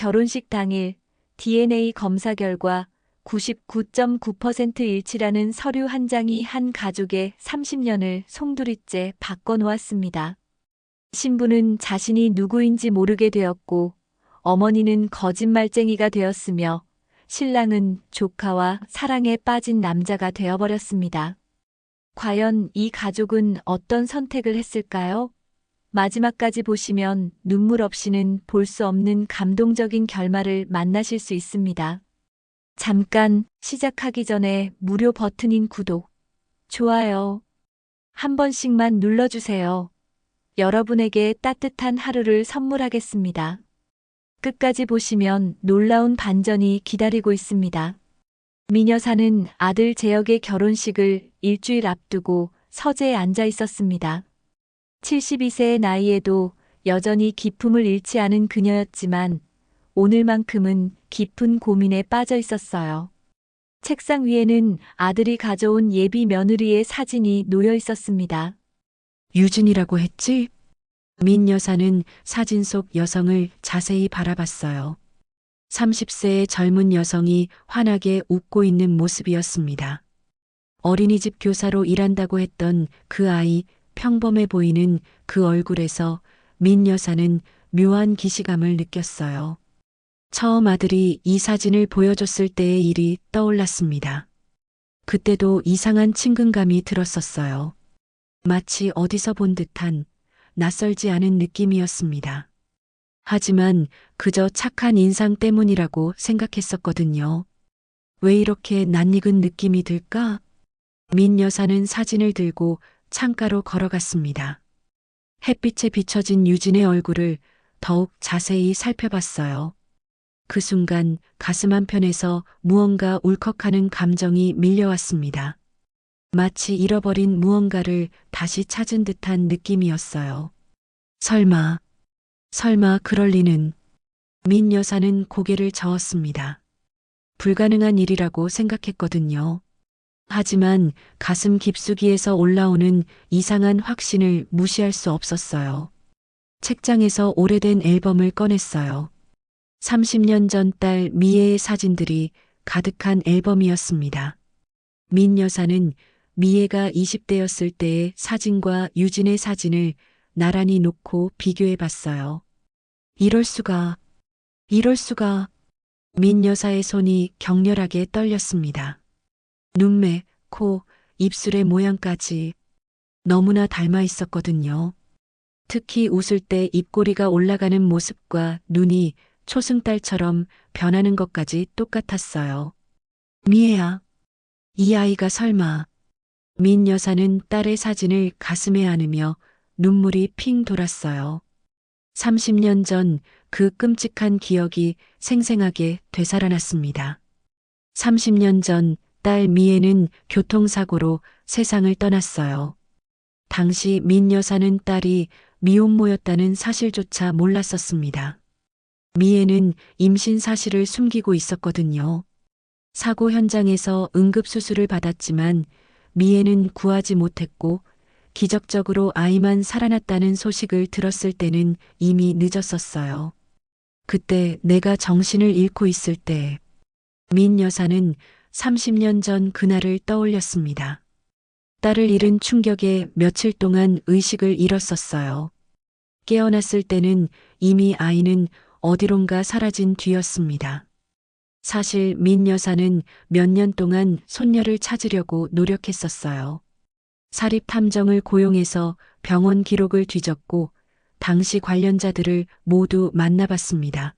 결혼식 당일 DNA 검사 결과 99.9% 일치라는 서류 한 장이 한 가족의 30년을 송두리째 바꿔놓았습니다. 신부는 자신이 누구인지 모르게 되었고, 어머니는 거짓말쟁이가 되었으며, 신랑은 조카와 사랑에 빠진 남자가 되어버렸습니다. 과연 이 가족은 어떤 선택을 했을까요? 마지막까지 보시면 눈물 없이는 볼 수 없는 감동적인 결말을 만나실 수 있습니다. 잠깐 시작하기 전에 무료 버튼인 구독, 좋아요 한 번씩만 눌러주세요. 여러분에게 따뜻한 하루를 선물하겠습니다. 끝까지 보시면 놀라운 반전이 기다리고 있습니다. 미녀사는 아들 재혁의 결혼식을 일주일 앞두고 서재에 앉아 있었습니다. 72세의 나이에도 여전히 기품을 잃지 않은 그녀였지만 오늘만큼은 깊은 고민에 빠져 있었어요. 책상 위에는 아들이 가져온 예비 며느리의 사진이 놓여 있었습니다. 유진이라고 했지? 민 여사는 사진 속 여성을 자세히 바라봤어요. 30세의 젊은 여성이 환하게 웃고 있는 모습이었습니다. 어린이집 교사로 일한다고 했던 그 아이, 평범해 보이는 그 얼굴에서 민 여사는 묘한 기시감을 느꼈어요. 처음 아들이 이 사진을 보여줬을 때의 일이 떠올랐습니다. 그때도 이상한 친근감이 들었었어요. 마치 어디서 본 듯한 낯설지 않은 느낌이었습니다. 하지만 그저 착한 인상 때문이라고 생각했었거든요. 왜 이렇게 낯익은 느낌이 들까? 민 여사는 사진을 들고 창가로 걸어갔습니다. 햇빛에 비춰진 유진의 얼굴을 더욱 자세히 살펴봤어요. 그 순간 가슴 한편에서 무언가 울컥하는 감정이 밀려왔습니다. 마치 잃어버린 무언가를 다시 찾은 듯한 느낌이었어요. 설마 그럴 리는. 민 여사는 고개를 저었습니다. 불가능한 일이라고 생각했거든요. 하지만 가슴 깊숙이에서 올라오는 이상한 확신을 무시할 수 없었어요. 책장에서 오래된 앨범을 꺼냈어요. 30년 전 딸 미애의 사진들이 가득한 앨범이었습니다. 민 여사는 미애가 20대였을 때의 사진과 유진의 사진을 나란히 놓고 비교해 봤어요. 이럴 수가. 민 여사의 손이 격렬하게 떨렸습니다. 눈매, 코, 입술의 모양까지 너무나 닮아 있었거든요. 특히 웃을 때 입꼬리가 올라가는 모습과 눈이 초승달처럼 변하는 것까지 똑같았어요. 미애야, 이 아이가 설마. 민 여사는 딸의 사진을 가슴에 안으며 눈물이 핑 돌았어요. 30년 전 그 끔찍한 기억이 생생하게 되살아났습니다. 30년 전 딸 미애는 교통사고로 세상을 떠났어요. 당시 민 여사는 딸이 미혼모였다는 사실조차 몰랐었습니다. 미애는 임신 사실을 숨기고 있었거든요. 사고 현장에서 응급수술을 받았지만 미애는 구하지 못했고 기적적으로 아이만 살아났다는 소식을 들었을 때는 이미 늦었었어요. 그때 내가 정신을 잃고 있을 때 민 여사는 30년 전 그날을 떠올렸습니다. 딸을 잃은 충격에 며칠 동안 의식을 잃었었어요. 깨어났을 때는 이미 아이는 어디론가 사라진 뒤였습니다. 사실 민 여사는 몇 년 동안 손녀를 찾으려고 노력했었어요. 사립탐정을 고용해서 병원 기록을 뒤졌고 당시 관련자들을 모두 만나봤습니다.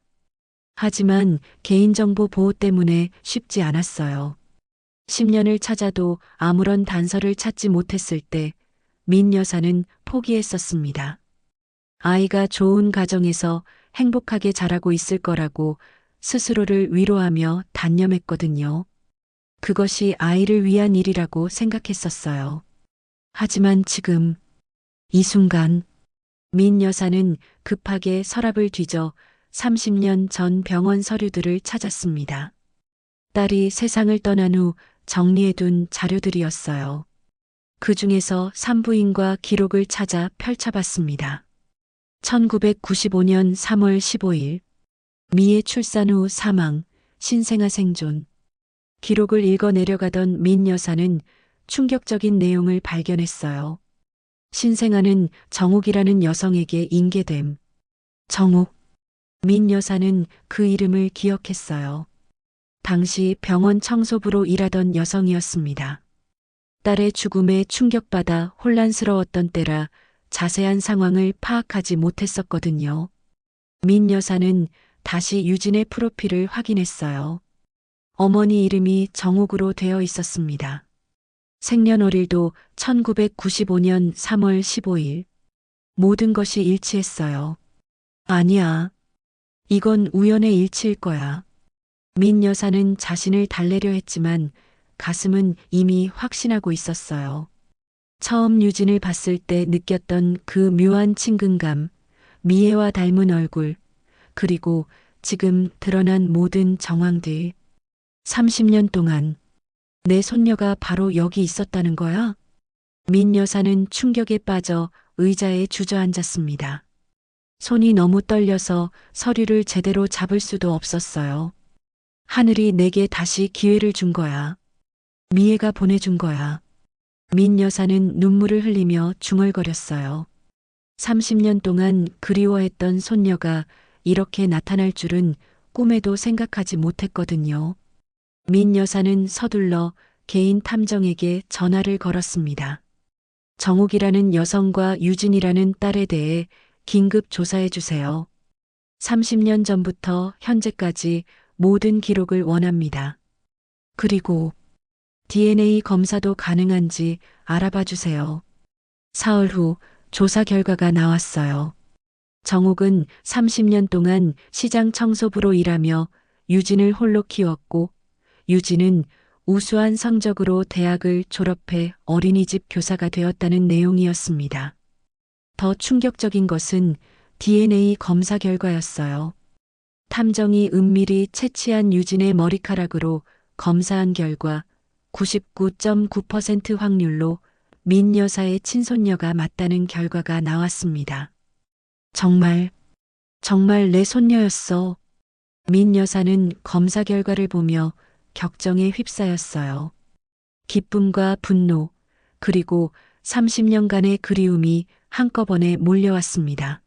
하지만 개인정보 보호 때문에 쉽지 않았어요. 10년을 찾아도 아무런 단서를 찾지 못했을 때 민 여사는 포기했었습니다. 아이가 좋은 가정에서 행복하게 자라고 있을 거라고 스스로를 위로하며 단념했거든요. 그것이 아이를 위한 일이라고 생각했었어요. 하지만 지금, 이 순간, 민 여사는 급하게 서랍을 뒤져 30년 전 병원 서류들을 찾았습니다. 딸이 세상을 떠난 후 정리해둔 자료들이었어요. 그 중에서 산부인과 기록을 찾아 펼쳐봤습니다. 1995년 3월 15일 미의 출산 후 사망, 신생아 생존. 기록을 읽어 내려가던 민 여사는 충격적인 내용을 발견했어요. 신생아는 정옥이라는 여성에게 인계됨. 정옥. 민 여사는 그 이름을 기억했어요. 당시 병원 청소부로 일하던 여성이었습니다. 딸의 죽음에 충격받아 혼란스러웠던 때라 자세한 상황을 파악하지 못했었거든요. 민 여사는 다시 유진의 프로필을 확인했어요. 어머니 이름이 정옥으로 되어 있었습니다. 생년월일도 1995년 3월 15일. 모든 것이 일치했어요. 아니야. 이건 우연의 일치일 거야. 민 여사는 자신을 달래려 했지만 가슴은 이미 확신하고 있었어요. 처음 유진을 봤을 때 느꼈던 그 묘한 친근감, 미애와 닮은 얼굴, 그리고 지금 드러난 모든 정황들. 30년 동안 내 손녀가 바로 여기 있었다는 거야? 민 여사는 충격에 빠져 의자에 주저앉았습니다. 손이 너무 떨려서 서류를 제대로 잡을 수도 없었어요. 하늘이 내게 다시 기회를 준 거야. 미애가 보내준 거야. 민 여사는 눈물을 흘리며 중얼거렸어요. 30년 동안 그리워했던 손녀가 이렇게 나타날 줄은 꿈에도 생각하지 못했거든요. 민 여사는 서둘러 개인 탐정에게 전화를 걸었습니다. 정옥이라는 여성과 유진이라는 딸에 대해 긴급 조사해 주세요. 30년 전부터 현재까지 모든 기록을 원합니다. 그리고 DNA 검사도 가능한지 알아봐 주세요. 사흘 후 조사 결과가 나왔어요. 정옥은 30년 동안 시장 청소부로 일하며 유진을 홀로 키웠고 유진은 우수한 성적으로 대학을 졸업해 어린이집 교사가 되었다는 내용이었습니다. 더 충격적인 것은 DNA 검사 결과였어요. 탐정이 은밀히 채취한 유진의 머리카락으로 검사한 결과 99.9% 확률로 민 여사의 친손녀가 맞다는 결과가 나왔습니다. 정말 내 손녀였어. 민 여사는 검사 결과를 보며 격정에 휩싸였어요. 기쁨과 분노, 그리고 30년간의 그리움이 한꺼번에 몰려왔습니다.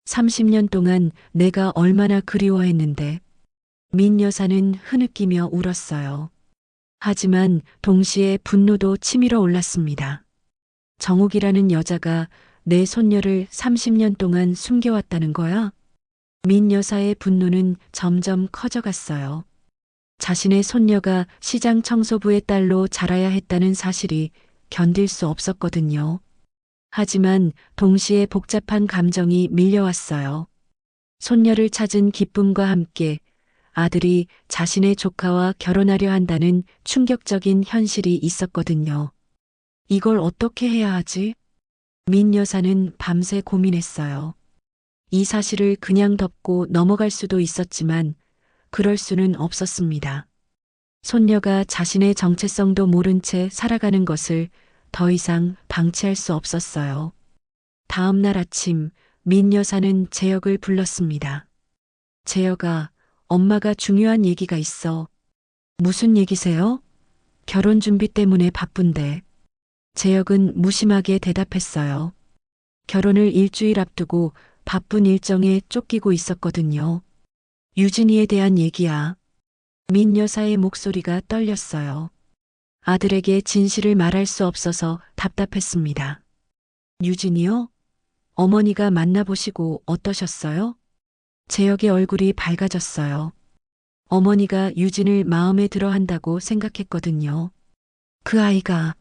30년 동안 내가 얼마나 그리워했는데. 민 여사는 흐느끼며 울었어요. 하지만 동시에 분노도 치밀어 올랐습니다. 정옥이라는 여자가 내 손녀를 30년 동안 숨겨왔다는 거야? 민 여사의 분노는 점점 커져갔어요. 자신의 손녀가 시장 청소부의 딸로 자라야 했다는 사실이 견딜 수 없었거든요. 하지만 동시에 복잡한 감정이 밀려왔어요. 손녀를 찾은 기쁨과 함께 아들이 자신의 조카와 결혼하려 한다는 충격적인 현실이 있었거든요. 이걸 어떻게 해야 하지? 민 여사는 밤새 고민했어요. 이 사실을 그냥 덮고 넘어갈 수도 있었지만 그럴 수는 없었습니다. 손녀가 자신의 정체성도 모른 채 살아가는 것을 더 이상 방치할 수 없었어요. 다음 날 아침 민 여사는 재혁을 불렀습니다. 재혁아, 엄마가 중요한 얘기가 있어. 무슨 얘기세요? 결혼 준비 때문에 바쁜데. 재혁은 무심하게 대답했어요. 결혼을 일주일 앞두고 바쁜 일정에 쫓기고 있었거든요. 유진이에 대한 얘기야. 민 여사의 목소리가 떨렸어요. 아들에게 진실을 말할 수 없어서 답답했습니다. 유진이요? 어머니가 만나보시고 어떠셨어요? 재혁의 얼굴이 밝아졌어요. 어머니가 유진을 마음에 들어 한다고 생각했거든요. 그 아이가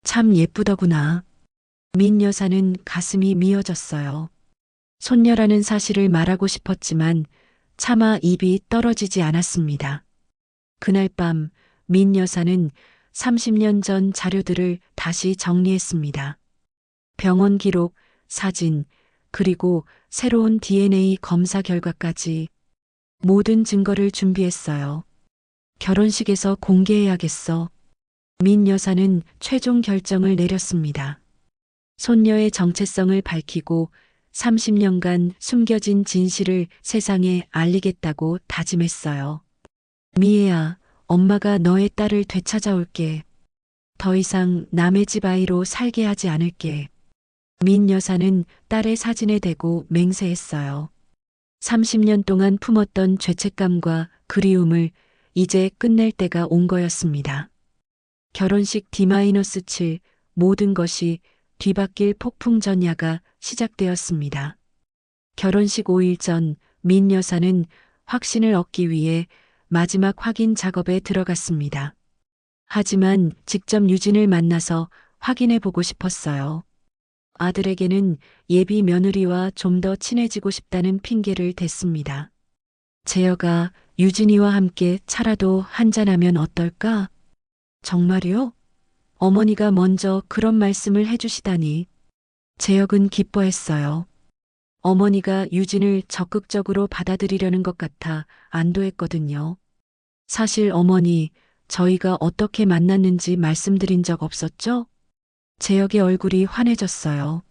참 예쁘더구나. 민 여사는 가슴이 미어졌어요. 손녀라는 사실을 말하고 싶었지만 차마 입이 떨어지지 않았습니다. 그날 밤 민 여사는 30년 전 자료들을 다시 정리했습니다. 병원 기록, 사진, 그리고 새로운 DNA 검사 결과까지 모든 증거를 준비했어요. 결혼식에서 공개해야겠어. 민 여사는 최종 결정을 내렸습니다. 손녀의 정체성을 밝히고 30년간 숨겨진 진실을 세상에 알리겠다고 다짐했어요. 미애야, 엄마가 너의 딸을 되찾아올게. 더 이상 남의 집 아이로 살게 하지 않을게. 민 여사는 딸의 사진에 대고 맹세했어요. 30년 동안 품었던 죄책감과 그리움을 이제 끝낼 때가 온 거였습니다. 결혼식 D-7 모든 것이 뒤바뀔 폭풍 전야가 시작되었습니다. 결혼식 5일 전 민 여사는 확신을 얻기 위해 마지막 확인 작업에 들어갔습니다. 하지만 직접 유진을 만나서 확인해 보고 싶었어요. 아들에게는 예비 며느리와 좀 더 친해지고 싶다는 핑계를 댔습니다. 재혁아, 유진이와 함께 차라도 한잔하면 어떨까? 정말요? 어머니가 먼저 그런 말씀을 해주시다니. 재혁은 기뻐했어요. 어머니가 유진을 적극적으로 받아들이려는 것 같아 안도했거든요. 사실 어머니, 저희가 어떻게 만났는지 말씀드린 적 없었죠? 재혁의 얼굴이 환해졌어요.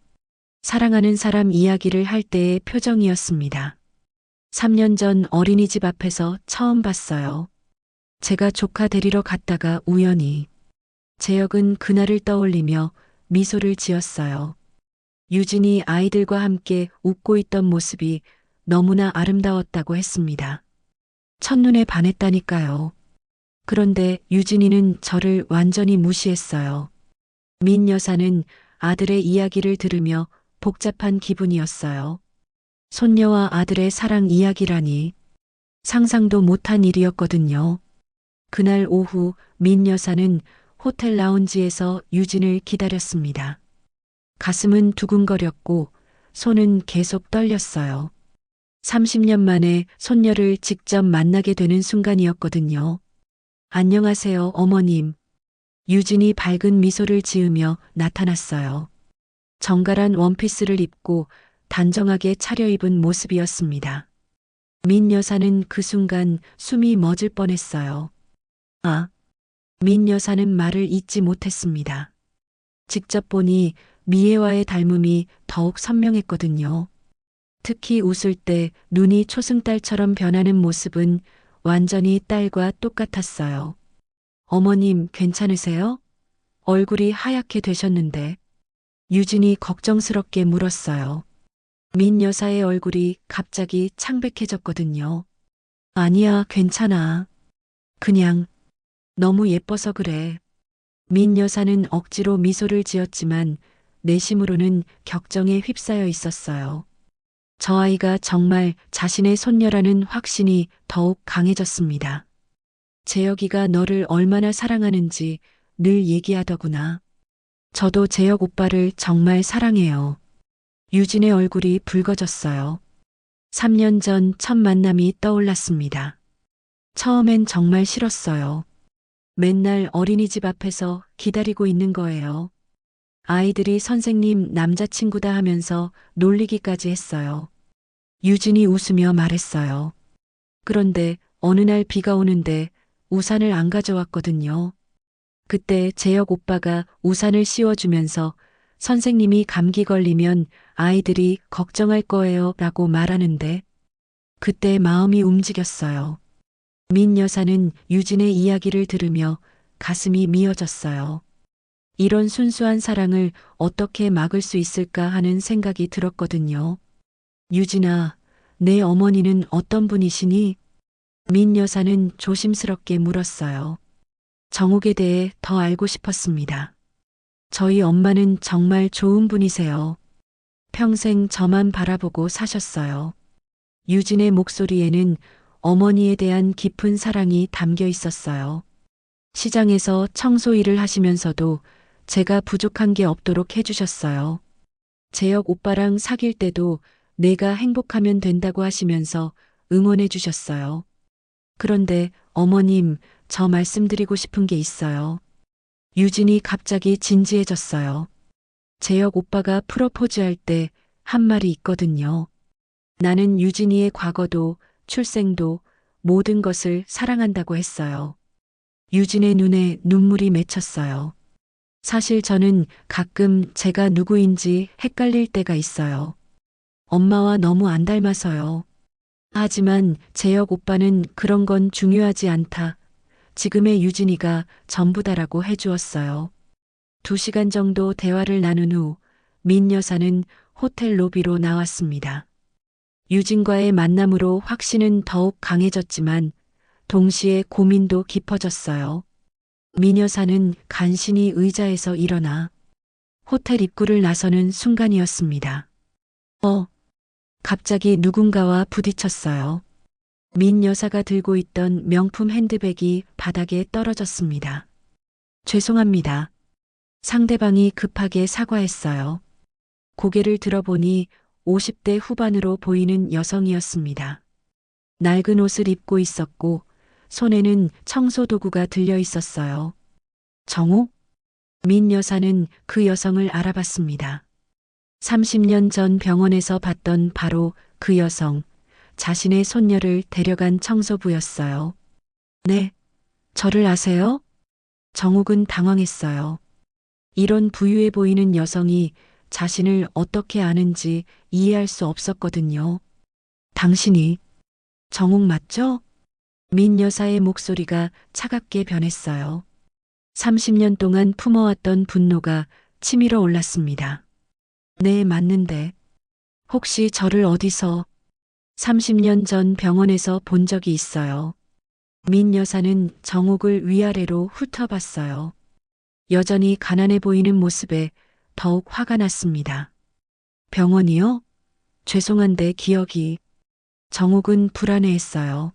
사랑하는 사람 이야기를 할 때의 표정이었습니다. 3년 전 어린이집 앞에서 처음 봤어요. 제가 조카 데리러 갔다가 우연히. 재혁은 그날을 떠올리며 미소를 지었어요. 유진이 아이들과 함께 웃고 있던 모습이 너무나 아름다웠다고 했습니다. 첫눈에 반했다니까요. 그런데 유진이는 저를 완전히 무시했어요. 민 여사는 아들의 이야기를 들으며 복잡한 기분이었어요. 손녀와 아들의 사랑 이야기라니 상상도 못한 일이었거든요. 그날 오후 민 여사는 호텔 라운지에서 유진을 기다렸습니다. 가슴은 두근거렸고 손은 계속 떨렸어요. 30년 만에 손녀를 직접 만나게 되는 순간이었거든요. 안녕하세요, 어머님. 유진이 밝은 미소를 지으며 나타났어요. 정갈한 원피스를 입고 단정하게 차려입은 모습이었습니다. 민 여사는 그 순간 숨이 멎을 뻔했어요. 아, 민 여사는 말을 잇지 못했습니다. 직접 보니 미애와의 닮음이 더욱 선명했거든요. 특히 웃을 때 눈이 초승달처럼 변하는 모습은 완전히 딸과 똑같았어요. 어머님 괜찮으세요? 얼굴이 하얗게 되셨는데. 유진이 걱정스럽게 물었어요. 민 여사의 얼굴이 갑자기 창백해졌거든요. 아니야, 괜찮아. 그냥 너무 예뻐서 그래. 민 여사는 억지로 미소를 지었지만 내심으로는 격정에 휩싸여 있었어요. 저 아이가 정말 자신의 손녀라는 확신이 더욱 강해졌습니다. 재혁이가 너를 얼마나 사랑하는지 늘 얘기하더구나. 저도 재혁 오빠를 정말 사랑해요. 유진의 얼굴이 붉어졌어요. 3년 전 첫 만남이 떠올랐습니다. 처음엔 정말 싫었어요. 맨날 어린이집 앞에서 기다리고 있는 거예요. 아이들이 선생님 남자친구다 하면서 놀리기까지 했어요. 유진이 웃으며 말했어요. 그런데 어느 날 비가 오는데 우산을 안 가져왔거든요. 그때 재혁 오빠가 우산을 씌워주면서 선생님이 감기 걸리면 아이들이 걱정할 거예요 라고 말하는데 그때 마음이 움직였어요. 민 여사는 유진의 이야기를 들으며 가슴이 미어졌어요. 이런 순수한 사랑을 어떻게 막을 수 있을까 하는 생각이 들었거든요. 유진아, 내 어머니는 어떤 분이시니? 민 여사는 조심스럽게 물었어요. 정욱에 대해 더 알고 싶었습니다. 저희 엄마는 정말 좋은 분이세요. 평생 저만 바라보고 사셨어요. 유진의 목소리에는 어머니에 대한 깊은 사랑이 담겨 있었어요. 시장에서 청소 일을 하시면서도 제가 부족한 게 없도록 해주셨어요. 재혁 오빠랑 사귈 때도 내가 행복하면 된다고 하시면서 응원해 주셨어요. 그런데 어머님, 저 말씀드리고 싶은 게 있어요. 유진이 갑자기 진지해졌어요. 재혁 오빠가 프로포즈할 때 한 말이 있거든요. 나는 유진이의 과거도 출생도 모든 것을 사랑한다고 했어요. 유진의 눈에 눈물이 맺혔어요. 사실 저는 가끔 제가 누구인지 헷갈릴 때가 있어요. 엄마와 너무 안 닮아서요. 하지만 재혁 오빠는 그런 건 중요하지 않다. 지금의 유진이가 전부다라고 해주었어요. 2시간 정도 대화를 나눈 후 민 여사는 호텔 로비로 나왔습니다. 유진과의 만남으로 확신은 더욱 강해졌지만 동시에 고민도 깊어졌어요. 민 여사는 간신히 의자에서 일어나 호텔 입구를 나서는 순간이었습니다. 갑자기 누군가와 부딪혔어요. 민 여사가 들고 있던 명품 핸드백이 바닥에 떨어졌습니다. 죄송합니다. 상대방이 급하게 사과했어요. 고개를 들어보니 50대 후반으로 보이는 여성이었습니다. 낡은 옷을 입고 있었고 손에는 청소도구가 들려 있었어요. 정호? 민 여사는 그 여성을 알아봤습니다. 30년 전 병원에서 봤던 바로 그 여성, 자신의 손녀를 데려간 청소부였어요. 네, 저를 아세요? 정욱은 당황했어요. 이런 부유해 보이는 여성이 자신을 어떻게 아는지 이해할 수 없었거든요. 당신이 정욱 맞죠? 민 여사의 목소리가 차갑게 변했어요. 30년 동안 품어왔던 분노가 치밀어 올랐습니다. 네, 맞는데. 혹시 저를 어디서 30년 전 병원에서 본 적이 있어요. 민 여사는 정옥을 위아래로 훑어봤어요. 여전히 가난해 보이는 모습에 더욱 화가 났습니다. 병원이요? 죄송한데 기억이. 정옥은 불안해했어요.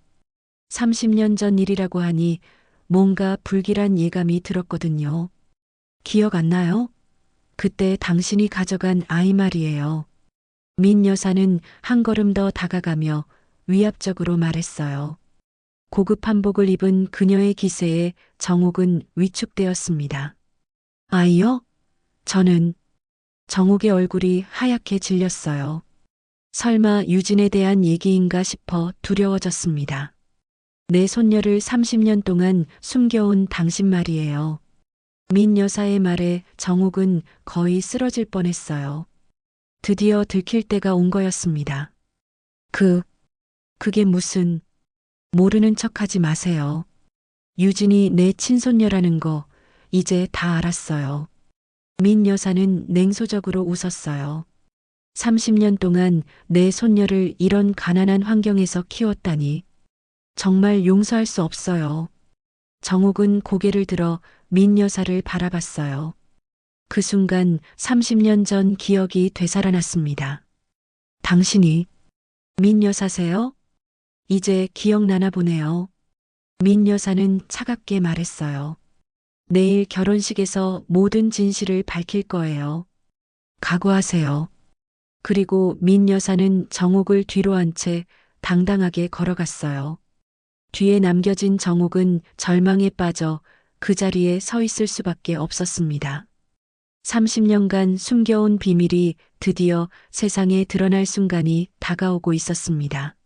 30년 전 일이라고 하니 뭔가 불길한 예감이 들었거든요. 기억 안 나요? 그때 당신이 가져간 아이 말이에요. 민 여사는 한 걸음 더 다가가며 위압적으로 말했어요. 고급 한복을 입은 그녀의 기세에 정옥은 위축되었습니다. 아이요? 저는 정옥의 얼굴이 하얗게 질렸어요. 설마 유진에 대한 얘기인가 싶어 두려워졌습니다. 내 손녀를 30년 동안 숨겨온 당신 말이에요. 민 여사의 말에 정옥은 거의 쓰러질 뻔했어요. 드디어 들킬 때가 온 거였습니다. 그게 무슨, 모르는 척하지 마세요. 유진이 내 친손녀라는 거 이제 다 알았어요. 민 여사는 냉소적으로 웃었어요. 30년 동안 내 손녀를 이런 가난한 환경에서 키웠다니. 정말 용서할 수 없어요. 정옥은 고개를 들어 민 여사를 바라봤어요. 그 순간 30년 전 기억이 되살아났습니다. 당신이 민 여사세요? 이제 기억나나 보네요. 민 여사는 차갑게 말했어요. 내일 결혼식에서 모든 진실을 밝힐 거예요. 각오하세요. 그리고 민 여사는 정옥을 뒤로 한 채 당당하게 걸어갔어요. 뒤에 남겨진 정옥은 절망에 빠져 그 자리에 서 있을 수밖에 없었습니다. 30년간 숨겨온 비밀이 드디어 세상에 드러날 순간이 다가오고 있었습니다.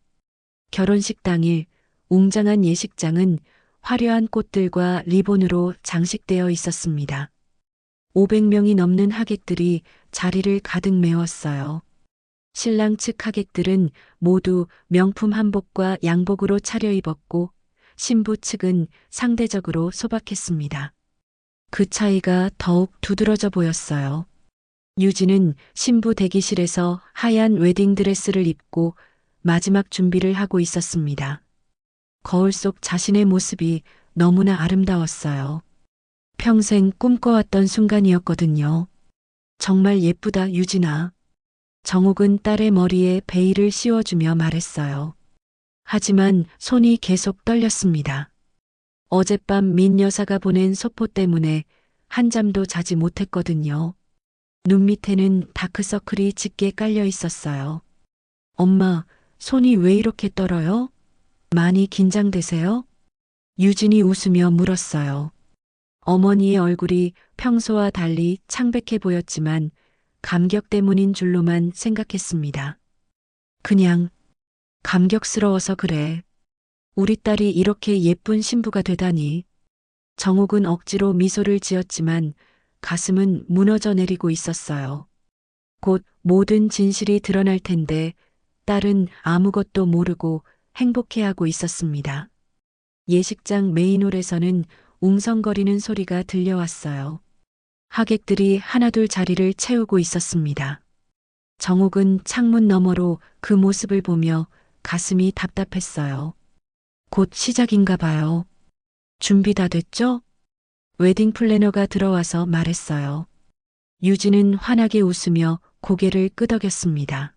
결혼식 당일 웅장한 예식장은 화려한 꽃들과 리본으로 장식되어 있었습니다. 500명이 넘는 하객들이 자리를 가득 메웠어요. 신랑 측 하객들은 모두 명품 한복과 양복으로 차려입었고 신부 측은 상대적으로 소박했습니다. 그 차이가 더욱 두드러져 보였어요. 유진은 신부 대기실에서 하얀 웨딩드레스를 입고 마지막 준비를 하고 있었습니다. 거울 속 자신의 모습이 너무나 아름다웠어요. 평생 꿈꿔왔던 순간이었거든요. 정말 예쁘다, 유진아. 정옥은 딸의 머리에 베일을 씌워주며 말했어요. 하지만 손이 계속 떨렸습니다. 어젯밤 민 여사가 보낸 소포 때문에 한잠도 자지 못했거든요. 눈 밑에는 다크서클이 짙게 깔려 있었어요. 엄마, 손이 왜 이렇게 떨어요? 많이 긴장되세요? 유진이 웃으며 물었어요. 어머니의 얼굴이 평소와 달리 창백해 보였지만 감격 때문인 줄로만 생각했습니다. 그냥 감격스러워서 그래. 우리 딸이 이렇게 예쁜 신부가 되다니. 정옥은 억지로 미소를 지었지만 가슴은 무너져 내리고 있었어요. 곧 모든 진실이 드러날 텐데 딸은 아무것도 모르고 행복해하고 있었습니다. 예식장 메인홀에서는 웅성거리는 소리가 들려왔어요. 하객들이 하나둘 자리를 채우고 있었습니다. 정옥은 창문 너머로 그 모습을 보며 가슴이 답답했어요. 곧 시작인가 봐요. 준비 다 됐죠? 웨딩 플래너가 들어와서 말했어요. 유진은 환하게 웃으며 고개를 끄덕였습니다.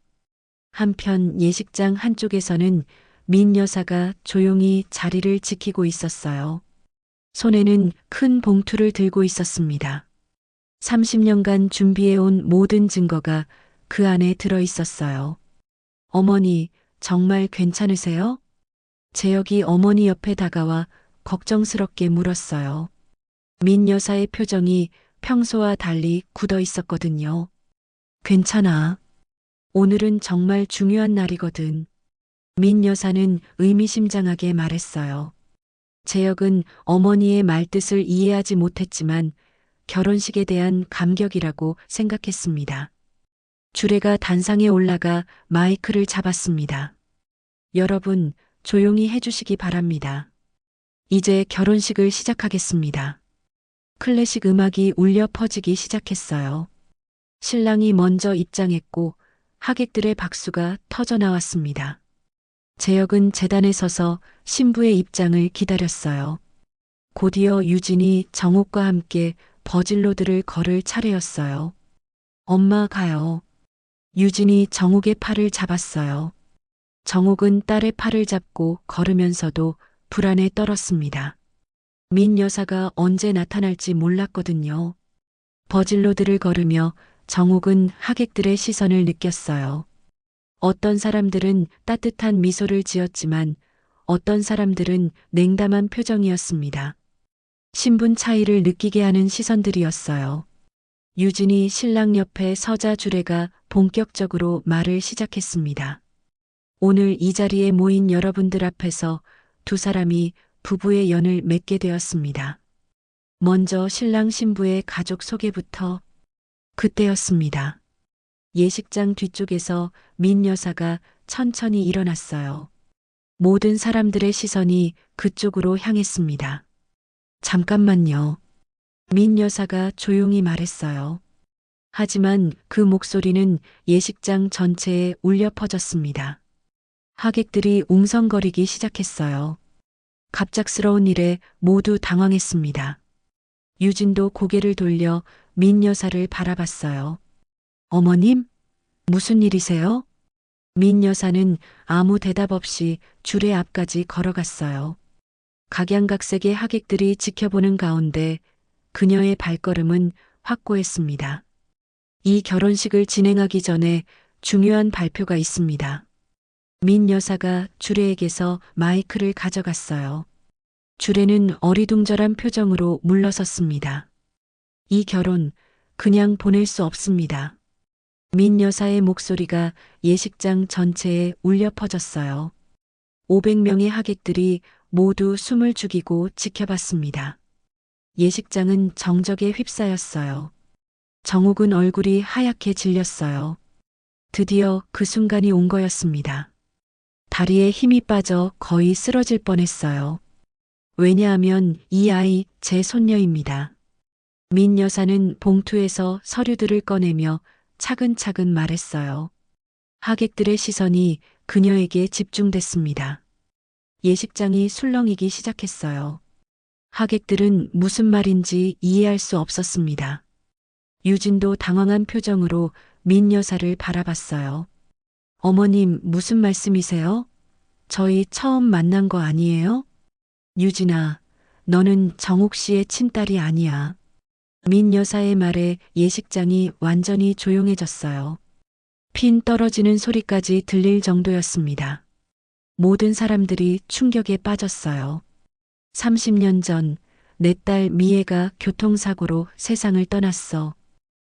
한편 예식장 한쪽에서는 민 여사가 조용히 자리를 지키고 있었어요. 손에는 큰 봉투를 들고 있었습니다. 30년간 준비해온 모든 증거가 그 안에 들어 있었어요. 어머니, 정말 괜찮으세요? 재혁이 어머니 옆에 다가와 걱정스럽게 물었어요. 민 여사의 표정이 평소와 달리 굳어 있었거든요. 괜찮아. 오늘은 정말 중요한 날이거든. 민 여사는 의미심장하게 말했어요. 재혁은 어머니의 말뜻을 이해하지 못했지만 결혼식에 대한 감격이라고 생각했습니다. 주례가 단상에 올라가 마이크를 잡았습니다. 여러분, 조용히 해주시기 바랍니다. 이제 결혼식을 시작하겠습니다. 클래식 음악이 울려 퍼지기 시작했어요. 신랑이 먼저 입장했고 하객들의 박수가 터져 나왔습니다. 재혁은 재단에 서서 신부의 입장을 기다렸어요. 곧이어 유진이 정옥과 함께 버질로들을 걸을 차례였어요. 엄마 가요. 유진이 정옥의 팔을 잡았어요. 정옥은 딸의 팔을 잡고 걸으면서도 불안에 떨었습니다. 민 여사가 언제 나타날지 몰랐거든요. 버질로들을 걸으며 정옥은 하객들의 시선을 느꼈어요. 어떤 사람들은 따뜻한 미소를 지었지만 어떤 사람들은 냉담한 표정이었습니다. 신분 차이를 느끼게 하는 시선들이었어요. 유진이 신랑 옆에 서자 주례가 본격적으로 말을 시작했습니다. 오늘 이 자리에 모인 여러분들 앞에서 두 사람이 부부의 연을 맺게 되었습니다. 먼저 신랑 신부의 가족 소개부터. 그때였습니다. 예식장 뒤쪽에서 민 여사가 천천히 일어났어요. 모든 사람들의 시선이 그쪽으로 향했습니다. 잠깐만요. 민 여사가 조용히 말했어요. 하지만 그 목소리는 예식장 전체에 울려 퍼졌습니다. 하객들이 웅성거리기 시작했어요. 갑작스러운 일에 모두 당황했습니다. 유진도 고개를 돌려 민 여사를 바라봤어요. 어머님? 무슨 일이세요? 민 여사는 아무 대답 없이 주례 앞까지 걸어갔어요. 각양각색의 하객들이 지켜보는 가운데 그녀의 발걸음은 확고했습니다. 이 결혼식을 진행하기 전에 중요한 발표가 있습니다. 민 여사가 주례에게서 마이크를 가져갔어요. 주례는 어리둥절한 표정으로 물러섰습니다. 이 결혼 그냥 보낼 수 없습니다. 민 여사의 목소리가 예식장 전체에 울려 퍼졌어요. 500명의 하객들이 모두 숨을 죽이고 지켜봤습니다. 예식장은 정적에 휩싸였어요. 정옥은 얼굴이 하얗게 질렸어요. 드디어 그 순간이 온 거였습니다. 다리에 힘이 빠져 거의 쓰러질 뻔했어요. 왜냐하면 이 아이 제 손녀입니다. 민 여사는 봉투에서 서류들을 꺼내며 차근차근 말했어요. 하객들의 시선이 그녀에게 집중됐습니다. 예식장이 술렁이기 시작했어요. 하객들은 무슨 말인지 이해할 수 없었습니다. 유진도 당황한 표정으로 민 여사를 바라봤어요. 어머님, 무슨 말씀이세요? 저희 처음 만난 거 아니에요? 유진아, 너는 정옥 씨의 친딸이 아니야. 민 여사의 말에 예식장이 완전히 조용해졌어요. 핀 떨어지는 소리까지 들릴 정도였습니다. 모든 사람들이 충격에 빠졌어요. 30년 전 내 딸 미애가 교통사고로 세상을 떠났어.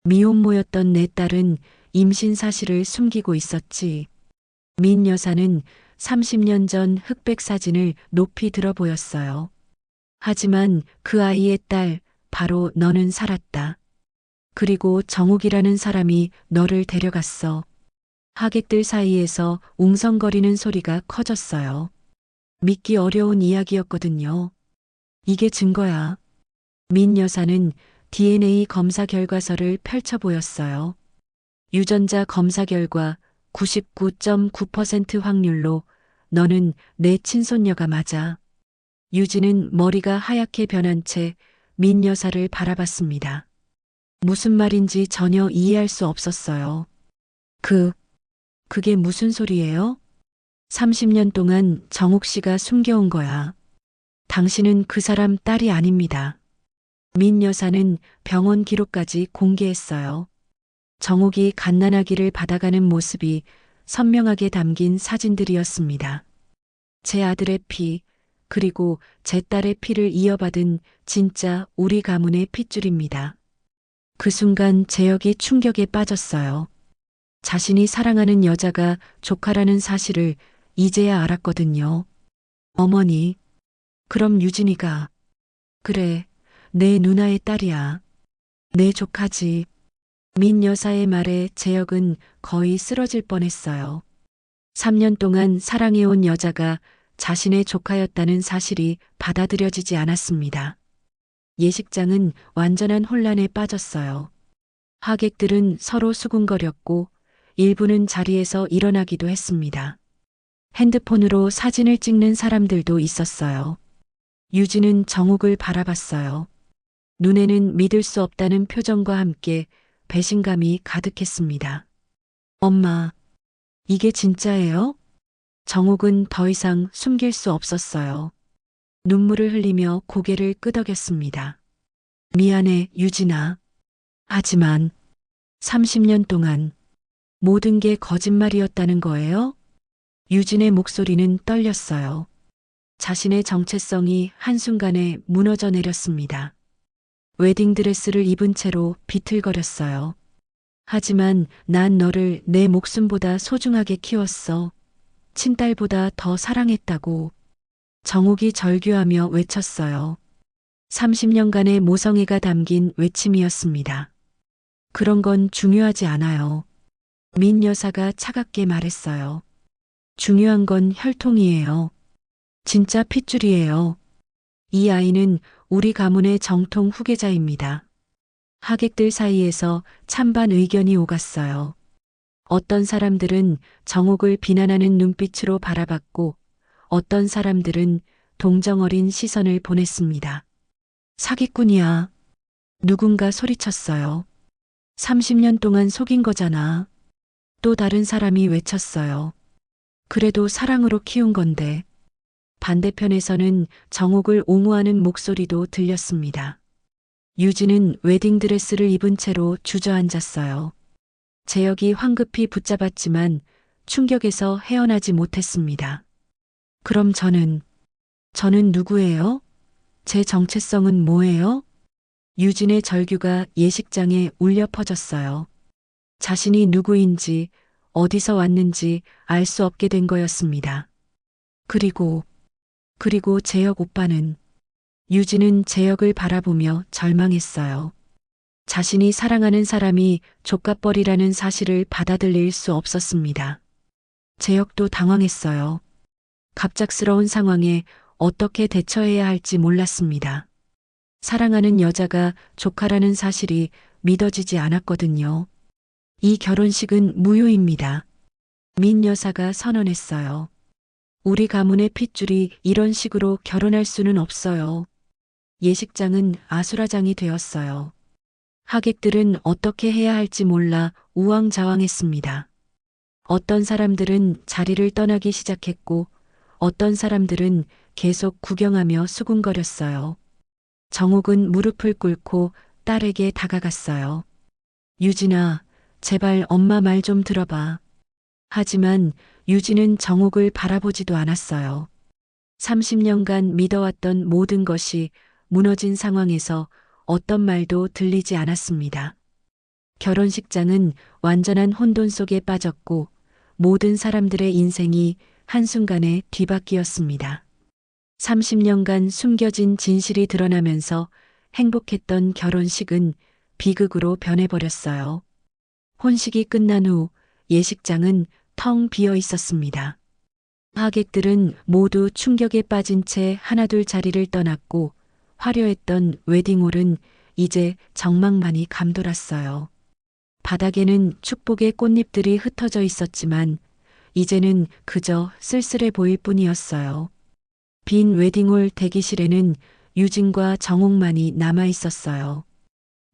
미혼모였던 내 딸은 임신 사실을 숨기고 있었지. 민 여사는 30년 전 흑백 사진을 높이 들어 보였어요. 하지만 그 아이의 딸, 바로 너는 살았다. 그리고 정욱이라는 사람이 너를 데려갔어. 하객들 사이에서 웅성거리는 소리가 커졌어요. 믿기 어려운 이야기였거든요. 이게 증거야. 민 여사는 DNA 검사 결과서를 펼쳐 보였어요. 유전자 검사 결과 99.9% 확률로 너는 내 친손녀가 맞아. 유진은 머리가 하얗게 변한 채 민 여사를 바라봤습니다. 무슨 말인지 전혀 이해할 수 없었어요. 그게 무슨 소리예요? 30년 동안 정욱 씨가 숨겨온 거야. 당신은 그 사람 딸이 아닙니다. 민 여사는 병원 기록까지 공개했어요. 정욱이 갓난아기를 받아가는 모습이 선명하게 담긴 사진들이었습니다. 제 아들의 피, 그리고 제 딸의 피를 이어받은 진짜 우리 가문의 핏줄입니다. 그 순간 재혁이 충격에 빠졌어요. 자신이 사랑하는 여자가 조카라는 사실을 이제야 알았거든요. 어머니, 그럼 유진이가, 그래, 내 누나의 딸이야. 내 조카지. 민 여사의 말에 재혁은 거의 쓰러질 뻔했어요. 3년 동안 사랑해온 여자가 자신의 조카였다는 사실이 받아들여지지 않았습니다. 예식장은 완전한 혼란에 빠졌어요. 하객들은 서로 수군거렸고 일부는 자리에서 일어나기도 했습니다. 핸드폰으로 사진을 찍는 사람들도 있었어요. 유진은 정욱을 바라봤어요. 눈에는 믿을 수 없다는 표정과 함께 배신감이 가득했습니다. 엄마, 이게 진짜예요? 정욱은 더 이상 숨길 수 없었어요. 눈물을 흘리며 고개를 끄덕였습니다. 미안해, 유진아. 하지만 30년 동안 모든 게 거짓말이었다는 거예요? 유진의 목소리는 떨렸어요. 자신의 정체성이 한순간에 무너져 내렸습니다. 웨딩드레스를 입은 채로 비틀거렸어요. 하지만 난 너를 내 목숨보다 소중하게 키웠어. 친딸보다 더 사랑했다고. 정욱이 절규하며 외쳤어요. 30년간의 모성애가 담긴 외침이었습니다. 그런 건 중요하지 않아요. 민 여사가 차갑게 말했어요. 중요한 건 혈통이에요. 진짜 핏줄이에요. 이 아이는 우리 가문의 정통 후계자입니다. 하객들 사이에서 찬반 의견이 오갔어요. 어떤 사람들은 정욱을 비난하는 눈빛으로 바라봤고 어떤 사람들은 동정어린 시선을 보냈습니다. 사기꾼이야. 누군가 소리쳤어요. 30년 동안 속인 거잖아. 또 다른 사람이 외쳤어요. 그래도 사랑으로 키운 건데. 반대편에서는 정욱을 옹호하는 목소리도 들렸습니다. 유진은 웨딩드레스를 입은 채로 주저앉았어요. 재혁이 황급히 붙잡았지만 충격에서 헤어나지 못했습니다. 그럼 저는 누구예요? 제 정체성은 뭐예요? 유진의 절규가 예식장에 울려 퍼졌어요. 자신이 누구인지 어디서 왔는지 알 수 없게 된 거였습니다. 그리고 재혁 오빠는 유진은 재혁을 바라보며 절망했어요. 자신이 사랑하는 사람이 족갑벌이라는 사실을 받아들일 수 없었습니다. 재혁도 당황했어요. 갑작스러운 상황에 어떻게 대처해야 할지 몰랐습니다. 사랑하는 여자가 조카라는 사실이 믿어지지 않았거든요. 이 결혼식은 무효입니다. 민 여사가 선언했어요. 우리 가문의 핏줄이 이런 식으로 결혼할 수는 없어요. 예식장은 아수라장이 되었어요. 하객들은 어떻게 해야 할지 몰라 우왕좌왕했습니다. 어떤 사람들은 자리를 떠나기 시작했고 어떤 사람들은 계속 구경하며 수군거렸어요. 정욱은 무릎을 꿇고 딸에게 다가갔어요. 유진아, 제발 엄마 말 좀 들어봐. 하지만 유진은 정욱을 바라보지도 않았어요. 30년간 믿어왔던 모든 것이 무너진 상황에서 어떤 말도 들리지 않았습니다. 결혼식장은 완전한 혼돈 속에 빠졌고 모든 사람들의 인생이 한순간에 뒤바뀌었습니다. 30년간 숨겨진 진실이 드러나면서 행복했던 결혼식은 비극으로 변해버렸어요. 혼식이 끝난 후 예식장은 텅 비어 있었습니다. 하객들은 모두 충격에 빠진 채 하나둘 자리를 떠났고 화려했던 웨딩홀은 이제 정막만이 감돌았어요. 바닥에는 축복의 꽃잎들이 흩어져 있었지만 이제는 그저 쓸쓸해 보일 뿐이었어요. 빈 웨딩홀 대기실에는 유진과 정옥만이 남아 있었어요.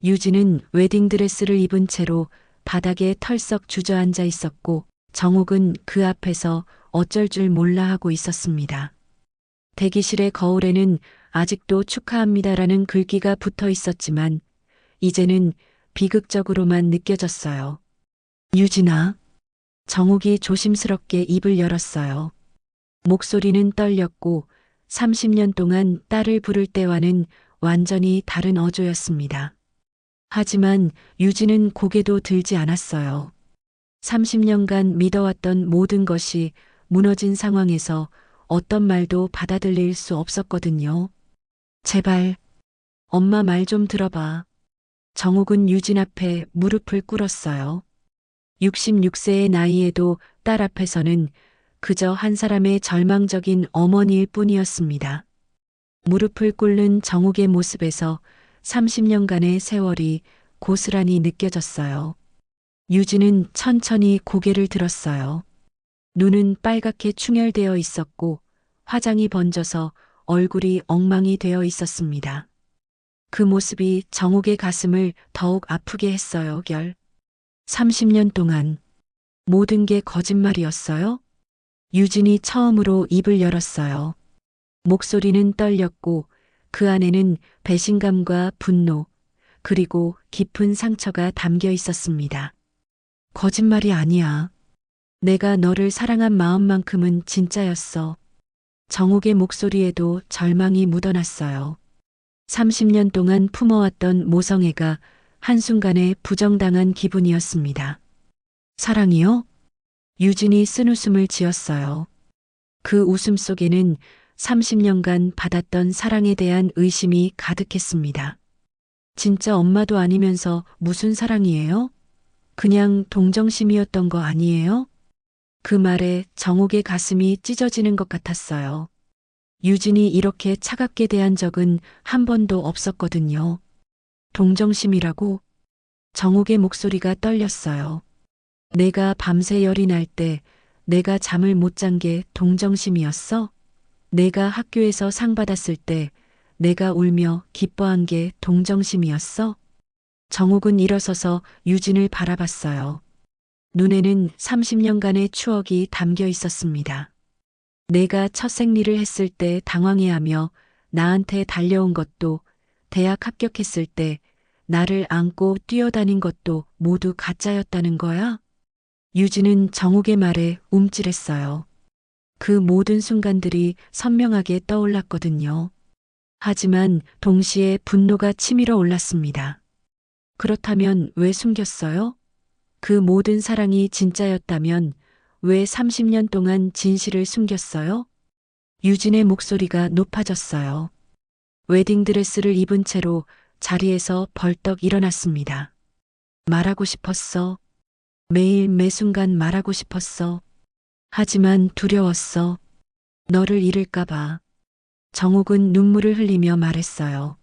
유진은 웨딩드레스를 입은 채로 바닥에 털썩 주저앉아 있었고 정옥은 그 앞에서 어쩔 줄 몰라 하고 있었습니다. 대기실의 거울에는 아직도 축하합니다라는 글귀가 붙어 있었지만 이제는 비극적으로만 느껴졌어요. 유진아. 정옥이 조심스럽게 입을 열었어요. 목소리는 떨렸고 30년 동안 딸을 부를 때와는 완전히 다른 어조였습니다. 하지만 유진은 고개도 들지 않았어요. 30년간 믿어왔던 모든 것이 무너진 상황에서 어떤 말도 받아들일 수 없었거든요. 제발, 엄마 말 좀 들어봐. 정옥은 유진 앞에 무릎을 꿇었어요. 66세의 나이에도 딸 앞에서는 그저 한 사람의 절망적인 어머니일 뿐이었습니다. 무릎을 꿇는 정옥의 모습에서 30년간의 세월이 고스란히 느껴졌어요. 유진은 천천히 고개를 들었어요. 눈은 빨갛게 충혈되어 있었고 화장이 번져서 얼굴이 엉망이 되어 있었습니다. 그 모습이 정옥의 가슴을 더욱 아프게 했어요. 30년 동안 모든 게 거짓말이었어요? 유진이 처음으로 입을 열었어요. 목소리는 떨렸고 그 안에는 배신감과 분노, 그리고 깊은 상처가 담겨 있었습니다. 거짓말이 아니야. 내가 너를 사랑한 마음만큼은 진짜였어. 정옥의 목소리에도 절망이 묻어났어요. 30년 동안 품어왔던 모성애가 한순간에 부정당한 기분이었습니다. 사랑이요? 유진이 쓴웃음을 지었어요. 그 웃음 속에는 30년간 받았던 사랑에 대한 의심이 가득했습니다. 진짜 엄마도 아니면서 무슨 사랑이에요? 그냥 동정심이었던 거 아니에요? 그 말에 정옥의 가슴이 찢어지는 것 같았어요. 유진이 이렇게 차갑게 대한 적은 한 번도 없었거든요. 동정심이라고? 정옥의 목소리가 떨렸어요. 내가 밤새 열이 날 때 내가 잠을 못 잔 게 동정심이었어? 내가 학교에서 상 받았을 때 내가 울며 기뻐한 게 동정심이었어? 정옥은 일어서서 유진을 바라봤어요. 눈에는 30년간의 추억이 담겨 있었습니다. 내가 첫 생리를 했을 때 당황해하며 나한테 달려온 것도, 대학 합격했을 때 나를 안고 뛰어다닌 것도 모두 가짜였다는 거야? 유진은 정옥의 말에 움찔했어요. 그 모든 순간들이 선명하게 떠올랐거든요. 하지만 동시에 분노가 치밀어 올랐습니다. 그렇다면 왜 숨겼어요? 그 모든 사랑이 진짜였다면 왜 30년 동안 진실을 숨겼어요? 유진의 목소리가 높아졌어요. 웨딩드레스를 입은 채로 자리에서 벌떡 일어났습니다. 말하고 싶었어. 매일 매순간 말하고 싶었어. 하지만 두려웠어. 너를 잃을까봐. 정옥은 눈물을 흘리며 말했어요.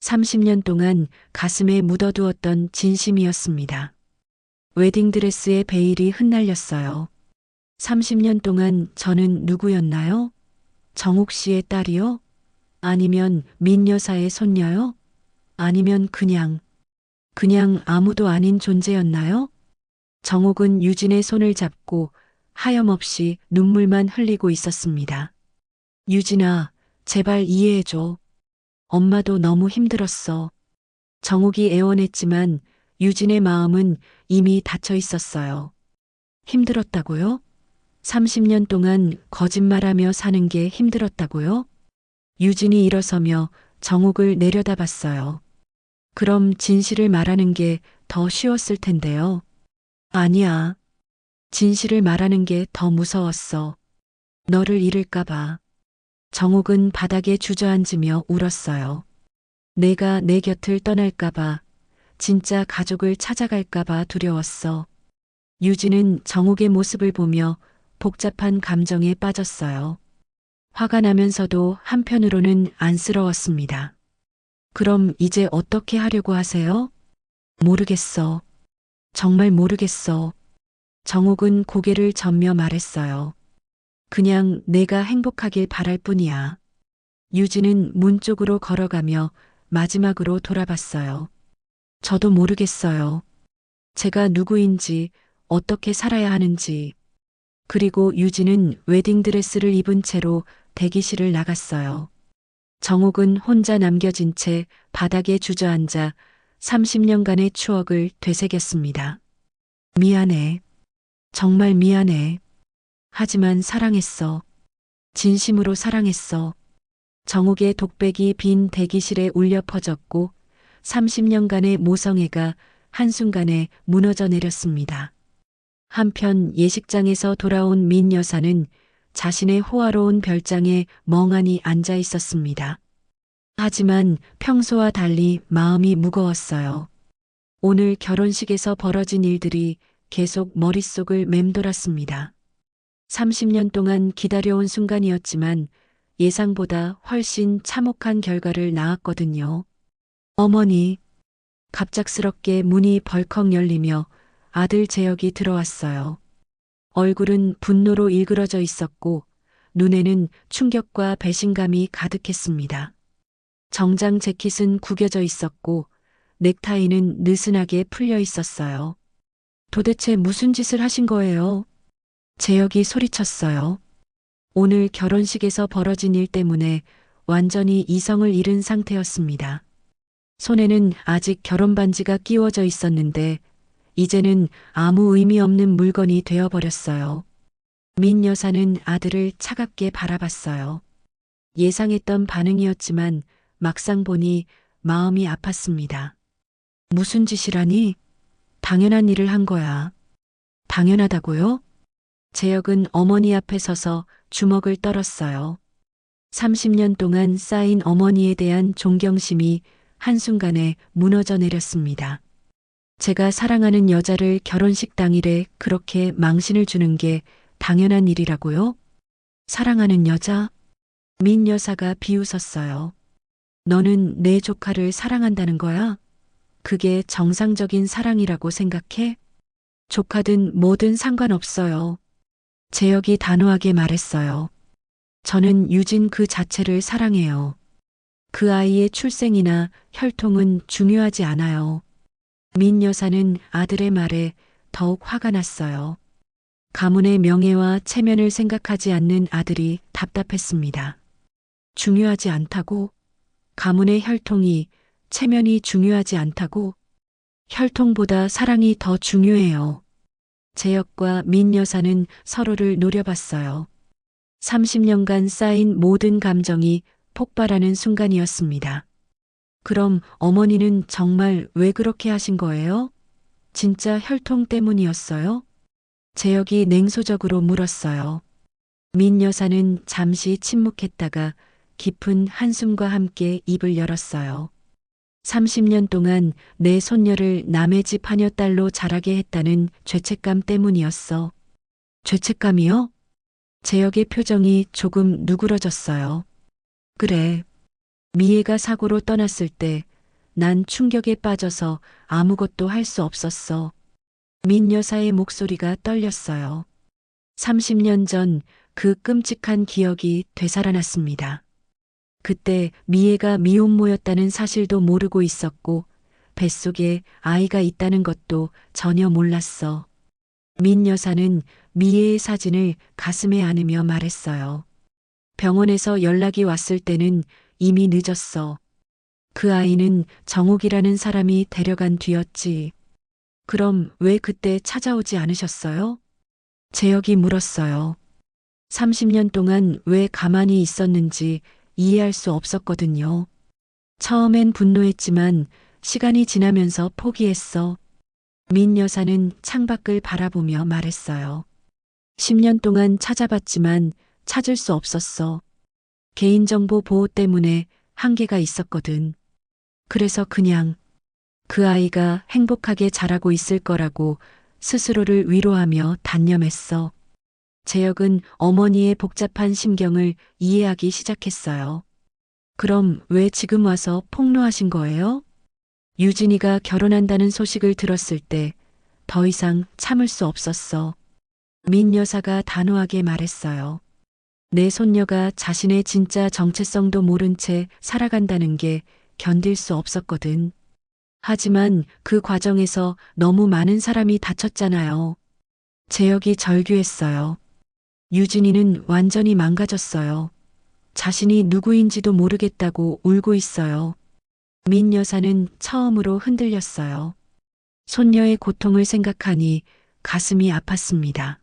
30년 동안 가슴에 묻어두었던 진심이었습니다. 웨딩드레스의 베일이 흩날렸어요. 30년 동안 저는 누구였나요? 정옥 씨의 딸이요? 아니면 민 여사의 손녀요? 아니면 그냥 아무도 아닌 존재였나요? 정옥은 유진의 손을 잡고 하염없이 눈물만 흘리고 있었습니다. 유진아, 제발 이해해줘. 엄마도 너무 힘들었어. 정옥이 애원했지만 유진의 마음은 이미 닫혀 있었어요. 힘들었다고요? 30년 동안 거짓말하며 사는 게 힘들었다고요? 유진이 일어서며 정옥을 내려다봤어요. 그럼 진실을 말하는 게 더 쉬웠을 텐데요. 아니야. 진실을 말하는 게 더 무서웠어. 너를 잃을까봐. 정옥은 바닥에 주저앉으며 울었어요. 내가 내 곁을 떠날까봐, 진짜 가족을 찾아갈까봐 두려웠어. 유진은 정옥의 모습을 보며 복잡한 감정에 빠졌어요. 화가 나면서도 한편으로는 안쓰러웠습니다. 그럼 이제 어떻게 하려고 하세요? 모르겠어. 정말 모르겠어. 정옥은 고개를 저며 말했어요. 그냥 내가 행복하길 바랄 뿐이야. 유진은 문 쪽으로 걸어가며 마지막으로 돌아봤어요. 저도 모르겠어요. 제가 누구인지, 어떻게 살아야 하는지. 그리고 유진은 웨딩드레스를 입은 채로 대기실을 나갔어요. 정옥은 혼자 남겨진 채 바닥에 주저앉아 30년간의 추억을 되새겼습니다. 미안해. 정말 미안해. 하지만 사랑했어. 진심으로 사랑했어. 정옥의 독백이 빈 대기실에 울려 퍼졌고 30년간의 모성애가 한순간에 무너져 내렸습니다. 한편 예식장에서 돌아온 민 여사는 자신의 호화로운 별장에 멍하니 앉아 있었습니다. 하지만 평소와 달리 마음이 무거웠어요. 오늘 결혼식에서 벌어진 일들이 계속 머릿속을 맴돌았습니다. 30년 동안 기다려온 순간이었지만 예상보다 훨씬 참혹한 결과를 낳았거든요. 어머니, 갑작스럽게 문이 벌컥 열리며 아들 재혁이 들어왔어요. 얼굴은 분노로 일그러져 있었고 눈에는 충격과 배신감이 가득했습니다. 정장 재킷은 구겨져 있었고 넥타이는 느슨하게 풀려 있었어요. 도대체 무슨 짓을 하신 거예요? 재혁이 소리쳤어요. 오늘 결혼식에서 벌어진 일 때문에 완전히 이성을 잃은 상태였습니다. 손에는 아직 결혼 반지가 끼워져 있었는데 이제는 아무 의미 없는 물건이 되어버렸어요. 민 여사는 아들을 차갑게 바라봤어요. 예상했던 반응이었지만 막상 보니 마음이 아팠습니다. 무슨 짓이라니? 당연한 일을 한 거야. 당연하다고요? 재혁은 어머니 앞에 서서 주먹을 떨었어요. 30년 동안 쌓인 어머니에 대한 존경심이 한순간에 무너져 내렸습니다. 제가 사랑하는 여자를 결혼식 당일에 그렇게 망신을 주는 게 당연한 일이라고요? 사랑하는 여자? 민 여사가 비웃었어요. 너는 내 조카를 사랑한다는 거야? 그게 정상적인 사랑이라고 생각해? 조카든 뭐든 상관없어요. 재혁이 단호하게 말했어요. 저는 유진 그 자체를 사랑해요. 그 아이의 출생이나 혈통은 중요하지 않아요. 민 여사는 아들의 말에 더욱 화가 났어요. 가문의 명예와 체면을 생각하지 않는 아들이 답답했습니다. 중요하지 않다고? 가문의 혈통이, 체면이 중요하지 않다고? 혈통보다 사랑이 더 중요해요. 재혁과 민 여사는 서로를 노려봤어요. 30년간 쌓인 모든 감정이 폭발하는 순간이었습니다. 그럼 어머니는 정말 왜 그렇게 하신 거예요? 진짜 혈통 때문이었어요? 재혁이 냉소적으로 물었어요. 민 여사는 잠시 침묵했다가 깊은 한숨과 함께 입을 열었어요. 30년 동안 내 손녀를 남의 집 하녀딸로 자라게 했다는 죄책감 때문이었어. 죄책감이요? 재혁의 표정이 조금 누그러졌어요. 그래. 미애가 사고로 떠났을 때 난 충격에 빠져서 아무것도 할 수 없었어. 민 여사의 목소리가 떨렸어요. 30년 전 그 끔찍한 기억이 되살아났습니다. 그때 미애가 미혼모였다는 사실도 모르고 있었고 뱃속에 아이가 있다는 것도 전혀 몰랐어. 민 여사는 미애의 사진을 가슴에 안으며 말했어요. 병원에서 연락이 왔을 때는 이미 늦었어. 그 아이는 정옥이라는 사람이 데려간 뒤였지. 그럼 왜 그때 찾아오지 않으셨어요? 재혁이 물었어요. 30년 동안 왜 가만히 있었는지 이해할 수 없었거든요. 처음엔 분노했지만 시간이 지나면서 포기했어. 민 여사는 창밖을 바라보며 말했어요. 10년 동안 찾아봤지만 찾을 수 없었어. 개인정보 보호 때문에 한계가 있었거든. 그래서 그냥 그 아이가 행복하게 자라고 있을 거라고 스스로를 위로하며 단념했어. 재혁은 어머니의 복잡한 심경을 이해하기 시작했어요. 그럼 왜 지금 와서 폭로하신 거예요? 유진이가 결혼한다는 소식을 들었을 때 더 이상 참을 수 없었어. 민 여사가 단호하게 말했어요. 내 손녀가 자신의 진짜 정체성도 모른 채 살아간다는 게 견딜 수 없었거든. 하지만 그 과정에서 너무 많은 사람이 다쳤잖아요. 재혁이 절규했어요. 유진이는 완전히 망가졌어요. 자신이 누구인지도 모르겠다고 울고 있어요. 민 여사는 처음으로 흔들렸어요. 손녀의 고통을 생각하니 가슴이 아팠습니다.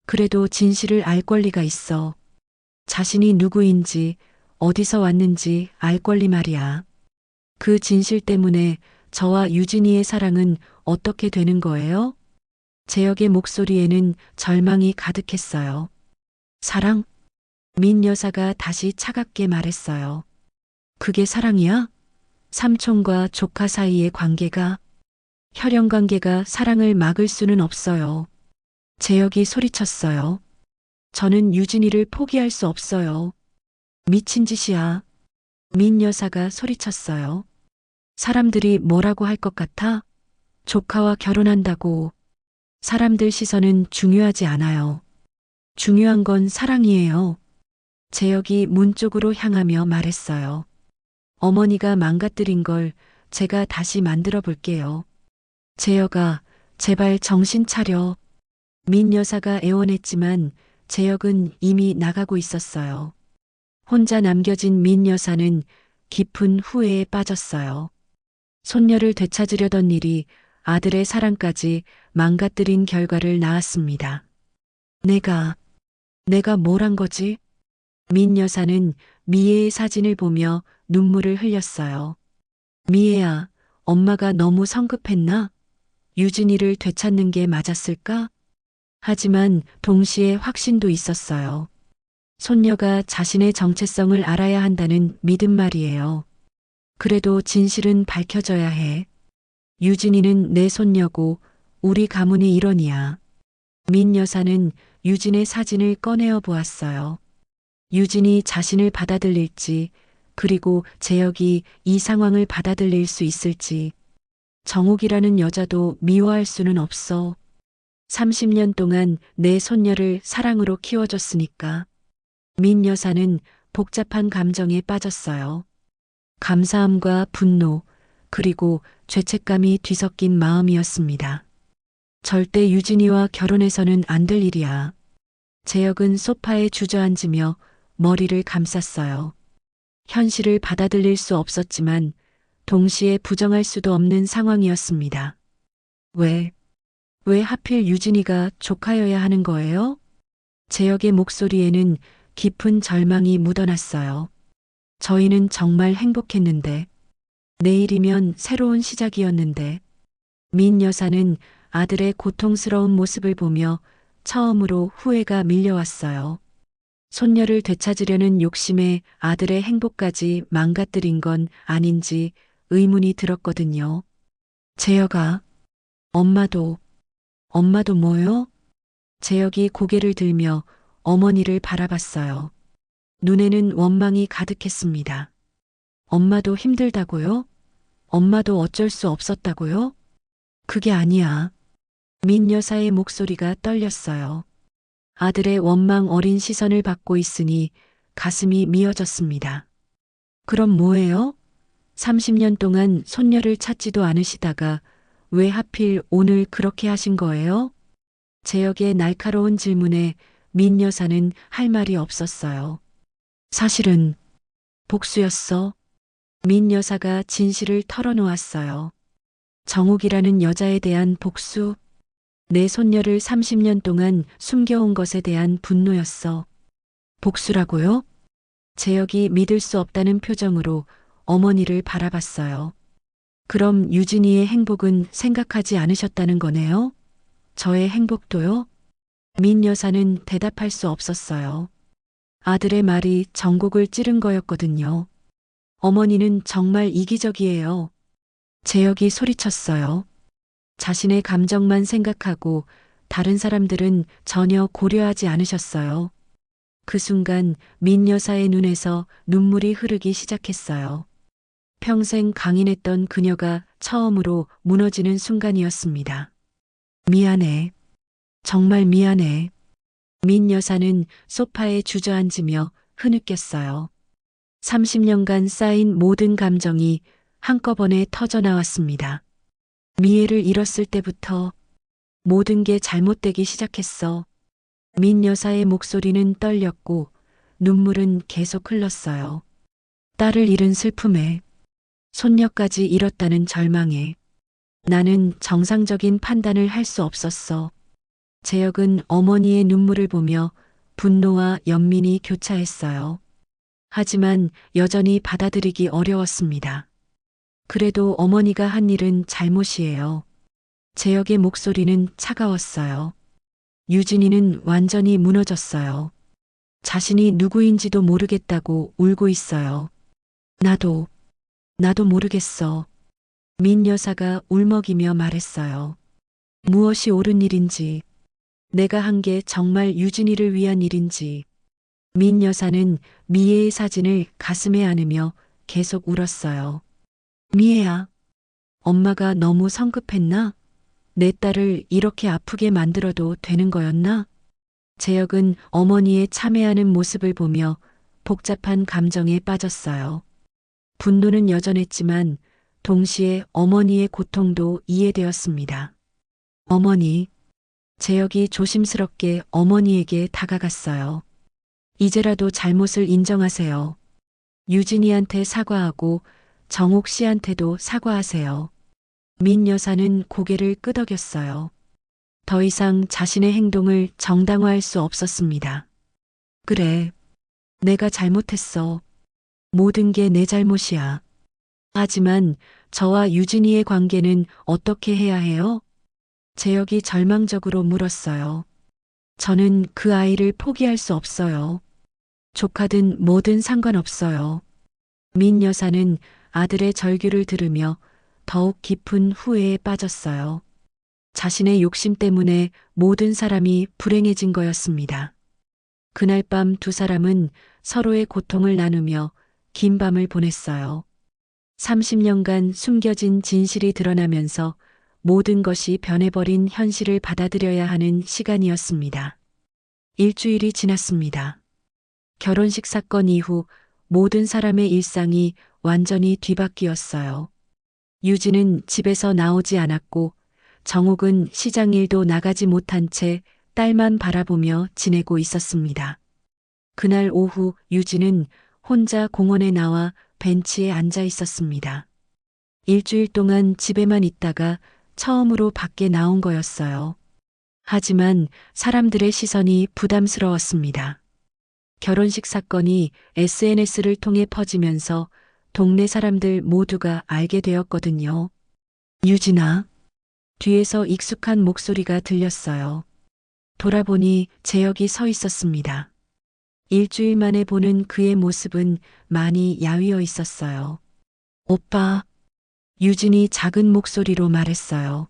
그래도 진실을 알 권리가 있어. 자신이 누구인지, 어디서 왔는지 알 권리 말이야. 그 진실 때문에 저와 유진이의 사랑은 어떻게 되는 거예요? 재혁의 목소리에는 절망이 가득했어요. 사랑? 민 여사가 다시 차갑게 말했어요. 그게 사랑이야? 삼촌과 조카 사이의 관계가, 혈연 관계가 사랑을 막을 수는 없어요. 재혁이 소리쳤어요. 저는 유진이를 포기할 수 없어요. 미친 짓이야. 민 여사가 소리쳤어요. 사람들이 뭐라고 할 것 같아? 조카와 결혼한다고. 사람들 시선은 중요하지 않아요. 중요한 건 사랑이에요. 재혁이 문 쪽으로 향하며 말했어요. 어머니가 망가뜨린 걸 제가 다시 만들어 볼게요. 재혁아, 제발 정신 차려. 민 여사가 애원했지만 재혁은 이미 나가고 있었어요. 혼자 남겨진 민 여사는 깊은 후회에 빠졌어요. 손녀를 되찾으려던 일이 아들의 사랑까지 망가뜨린 결과를 낳았습니다. 내가 뭘 한 거지? 민 여사는 미애의 사진을 보며 눈물을 흘렸어요. 미애야, 엄마가 너무 성급했나? 유진이를 되찾는 게 맞았을까? 하지만 동시에 확신도 있었어요. 손녀가 자신의 정체성을 알아야 한다는 믿음 말이에요. 그래도 진실은 밝혀져야 해. 유진이는 내 손녀고 우리 가문의 일원이야. 민 여사는 유진의 사진을 꺼내어 보았어요. 유진이 자신을 받아들일지, 그리고 재혁이 이 상황을 받아들일 수 있을지. 정옥이라는 여자도 미워할 수는 없어. 30년 동안 내 손녀를 사랑으로 키워줬으니까. 민 여사는 복잡한 감정에 빠졌어요. 감사함과 분노, 그리고 죄책감이 뒤섞인 마음이었습니다. 절대 유진이와 결혼해서는 안 될 일이야. 재혁은 소파에 주저앉으며 머리를 감쌌어요. 현실을 받아들일 수 없었지만 동시에 부정할 수도 없는 상황이었습니다. 왜 하필 유진이가 조카여야 하는 거예요? 재혁의 목소리에는 깊은 절망이 묻어났어요. 저희는 정말 행복했는데, 내일이면 새로운 시작이었는데. 민 여사는 아들의 고통스러운 모습을 보며 처음으로 후회가 밀려왔어요. 손녀를 되찾으려는 욕심에 아들의 행복까지 망가뜨린 건 아닌지 의문이 들었거든요. 재혁아, 엄마도 뭐요? 재혁이 고개를 들며 어머니를 바라봤어요. 눈에는 원망이 가득했습니다. 엄마도 힘들다고요? 엄마도 어쩔 수 없었다고요? 그게 아니야. 민 여사의 목소리가 떨렸어요. 아들의 원망 어린 시선을 받고 있으니 가슴이 미어졌습니다. 그럼 뭐예요? 30년 동안 손녀를 찾지도 않으시다가 왜 하필 오늘 그렇게 하신 거예요? 재혁의 날카로운 질문에 민 여사는 할 말이 없었어요. 사실은 복수였어. 민 여사가 진실을 털어놓았어요. 정욱이라는 여자에 대한 복수, 내 손녀를 30년 동안 숨겨온 것에 대한 분노였어. 복수라고요? 재혁이 믿을 수 없다는 표정으로 어머니를 바라봤어요. 그럼 유진이의 행복은 생각하지 않으셨다는 거네요? 저의 행복도요? 민 여사는 대답할 수 없었어요. 아들의 말이 전곡을 찌른 거였거든요. 어머니는 정말 이기적이에요. 재혁이 소리쳤어요. 자신의 감정만 생각하고 다른 사람들은 전혀 고려하지 않으셨어요. 그 순간 민 여사의 눈에서 눈물이 흐르기 시작했어요. 평생 강인했던 그녀가 처음으로 무너지는 순간이었습니다. 미안해. 정말 미안해. 민 여사는 소파에 주저앉으며 흐느꼈어요. 30년간 쌓인 모든 감정이 한꺼번에 터져 나왔습니다. 미애를 잃었을 때부터 모든 게 잘못되기 시작했어. 민 여사의 목소리는 떨렸고 눈물은 계속 흘렀어요. 딸을 잃은 슬픔에, 손녀까지 잃었다는 절망에, 나는 정상적인 판단을 할 수 없었어. 재혁은 어머니의 눈물을 보며 분노와 연민이 교차했어요. 하지만 여전히 받아들이기 어려웠습니다. 그래도 어머니가 한 일은 잘못이에요. 재혁의 목소리는 차가웠어요. 유진이는 완전히 무너졌어요. 자신이 누구인지도 모르겠다고 울고 있어요. 나도 모르겠어. 민 여사가 울먹이며 말했어요. 무엇이 옳은 일인지, 내가 한 게 정말 유진이를 위한 일인지. 민 여사는 미애의 사진을 가슴에 안으며 계속 울었어요. 미애야, 엄마가 너무 성급했나? 내 딸을 이렇게 아프게 만들어도 되는 거였나? 재혁은 어머니의 참회하는 모습을 보며 복잡한 감정에 빠졌어요. 분노는 여전했지만 동시에 어머니의 고통도 이해되었습니다. 어머니, 재혁이 조심스럽게 어머니에게 다가갔어요. 이제라도 잘못을 인정하세요. 유진이한테 사과하고 정옥 씨한테도 사과하세요. 민 여사는 고개를 끄덕였어요. 더 이상 자신의 행동을 정당화할 수 없었습니다. 그래, 내가 잘못했어. 모든 게 내 잘못이야. 하지만 저와 유진이의 관계는 어떻게 해야 해요? 재혁이 절망적으로 물었어요. 저는 그 아이를 포기할 수 없어요. 조카든 뭐든 상관없어요. 민 여사는 아들의 절규를 들으며 더욱 깊은 후회에 빠졌어요. 자신의 욕심 때문에 모든 사람이 불행해진 거였습니다. 그날 밤 두 사람은 서로의 고통을 나누며 긴 밤을 보냈어요. 30년간 숨겨진 진실이 드러나면서 모든 것이 변해버린 현실을 받아들여야 하는 시간이었습니다. 일주일이 지났습니다. 결혼식 사건 이후 모든 사람의 일상이 완전히 뒤바뀌었어요. 유진은 집에서 나오지 않았고 정옥은 시장 일도 나가지 못한 채 딸만 바라보며 지내고 있었습니다. 그날 오후 유진은 혼자 공원에 나와 벤치에 앉아 있었습니다. 일주일 동안 집에만 있다가 처음으로 밖에 나온 거였어요. 하지만 사람들의 시선이 부담스러웠습니다. 결혼식 사건이 SNS를 통해 퍼지면서 동네 사람들 모두가 알게 되었거든요. 유진아, 뒤에서 익숙한 목소리가 들렸어요. 돌아보니 재혁이 서 있었습니다. 일주일 만에 보는 그의 모습은 많이 야위어 있었어요. 오빠, 유진이 작은 목소리로 말했어요.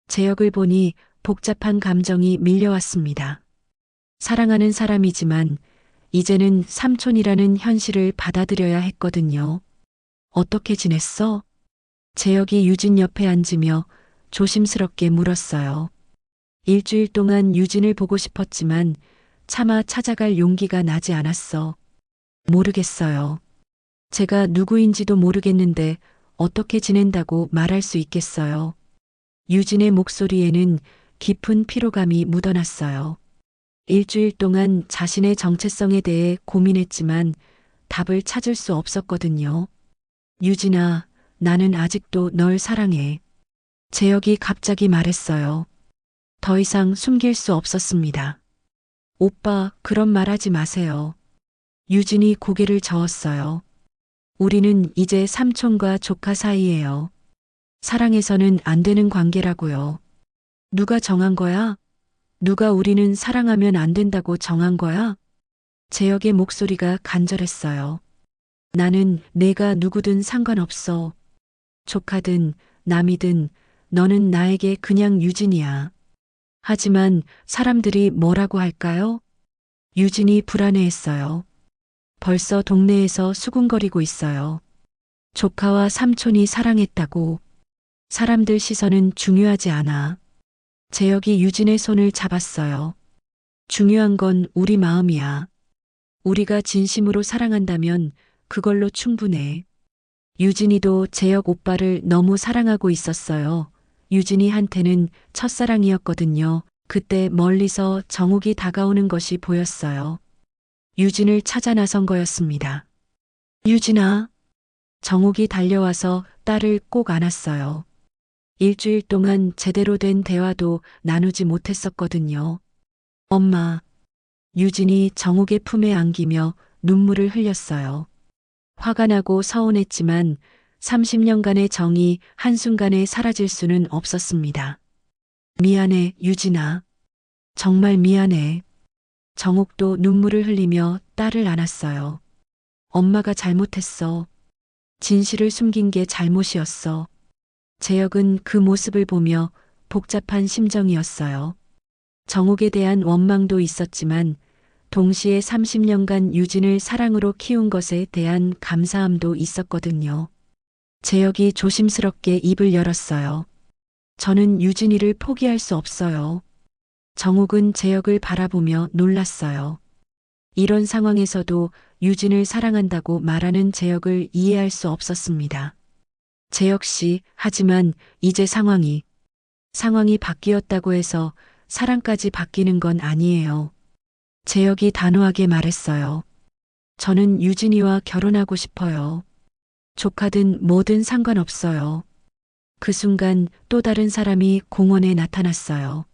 재혁을 보니 복잡한 감정이 밀려왔습니다. 사랑하는 사람이지만 이제는 삼촌이라는 현실을 받아들여야 했거든요. 어떻게 지냈어? 재혁이 유진 옆에 앉으며 조심스럽게 물었어요. 일주일 동안 유진을 보고 싶었지만 차마 찾아갈 용기가 나지 않았어. 모르겠어요. 제가 누구인지도 모르겠는데 어떻게 지낸다고 말할 수 있겠어요. 유진의 목소리에는 깊은 피로감이 묻어났어요. 일주일 동안 자신의 정체성에 대해 고민했지만 답을 찾을 수 없었거든요. 유진아, 나는 아직도 널 사랑해. 재혁이 갑자기 말했어요. 더 이상 숨길 수 없었습니다. 오빠, 그런 말 하지 마세요. 유진이 고개를 저었어요. 우리는 이제 삼촌과 조카 사이예요. 사랑해서는 안 되는 관계라고요. 누가 정한 거야? 누가 우리는 사랑하면 안 된다고 정한 거야? 재혁의 목소리가 간절했어요. 나는 내가 누구든 상관없어. 조카든 남이든 너는 나에게 그냥 유진이야. 하지만 사람들이 뭐라고 할까요? 유진이 불안해했어요. 벌써 동네에서 수군거리고 있어요. 조카와 삼촌이 사랑했다고. 사람들 시선은 중요하지 않아. 재혁이 유진의 손을 잡았어요. 중요한 건 우리 마음이야. 우리가 진심으로 사랑한다면 그걸로 충분해. 유진이도 재혁 오빠를 너무 사랑하고 있었어요. 유진이한테는 첫사랑이었거든요. 그때 멀리서 정욱이 다가오는 것이 보였어요. 유진을 찾아 나선 거였습니다. 유진아. 정욱이 달려와서 딸을 꼭 안았어요. 일주일 동안 제대로 된 대화도 나누지 못했었거든요. 엄마. 유진이 정욱의 품에 안기며 눈물을 흘렸어요. 화가 나고 서운했지만 30년간의 정이 한순간에 사라질 수는 없었습니다. 미안해, 유진아. 정말 미안해. 정욱도 눈물을 흘리며 딸을 안았어요. 엄마가 잘못했어. 진실을 숨긴 게 잘못이었어. 재혁은 그 모습을 보며 복잡한 심정이었어요. 정욱에 대한 원망도 있었지만 동시에 30년간 유진을 사랑으로 키운 것에 대한 감사함도 있었거든요. 재혁이 조심스럽게 입을 열었어요. 저는 유진이를 포기할 수 없어요. 정욱은 재혁을 바라보며 놀랐어요. 이런 상황에서도 유진을 사랑한다고 말하는 재혁을 이해할 수 없었습니다. 재혁 씨, 하지만 이제 상황이 바뀌었다고 해서 사랑까지 바뀌는 건 아니에요. 재혁이 단호하게 말했어요. 저는 유진이와 결혼하고 싶어요. 조카든 뭐든 상관없어요. 그 순간 또 다른 사람이 공원에 나타났어요.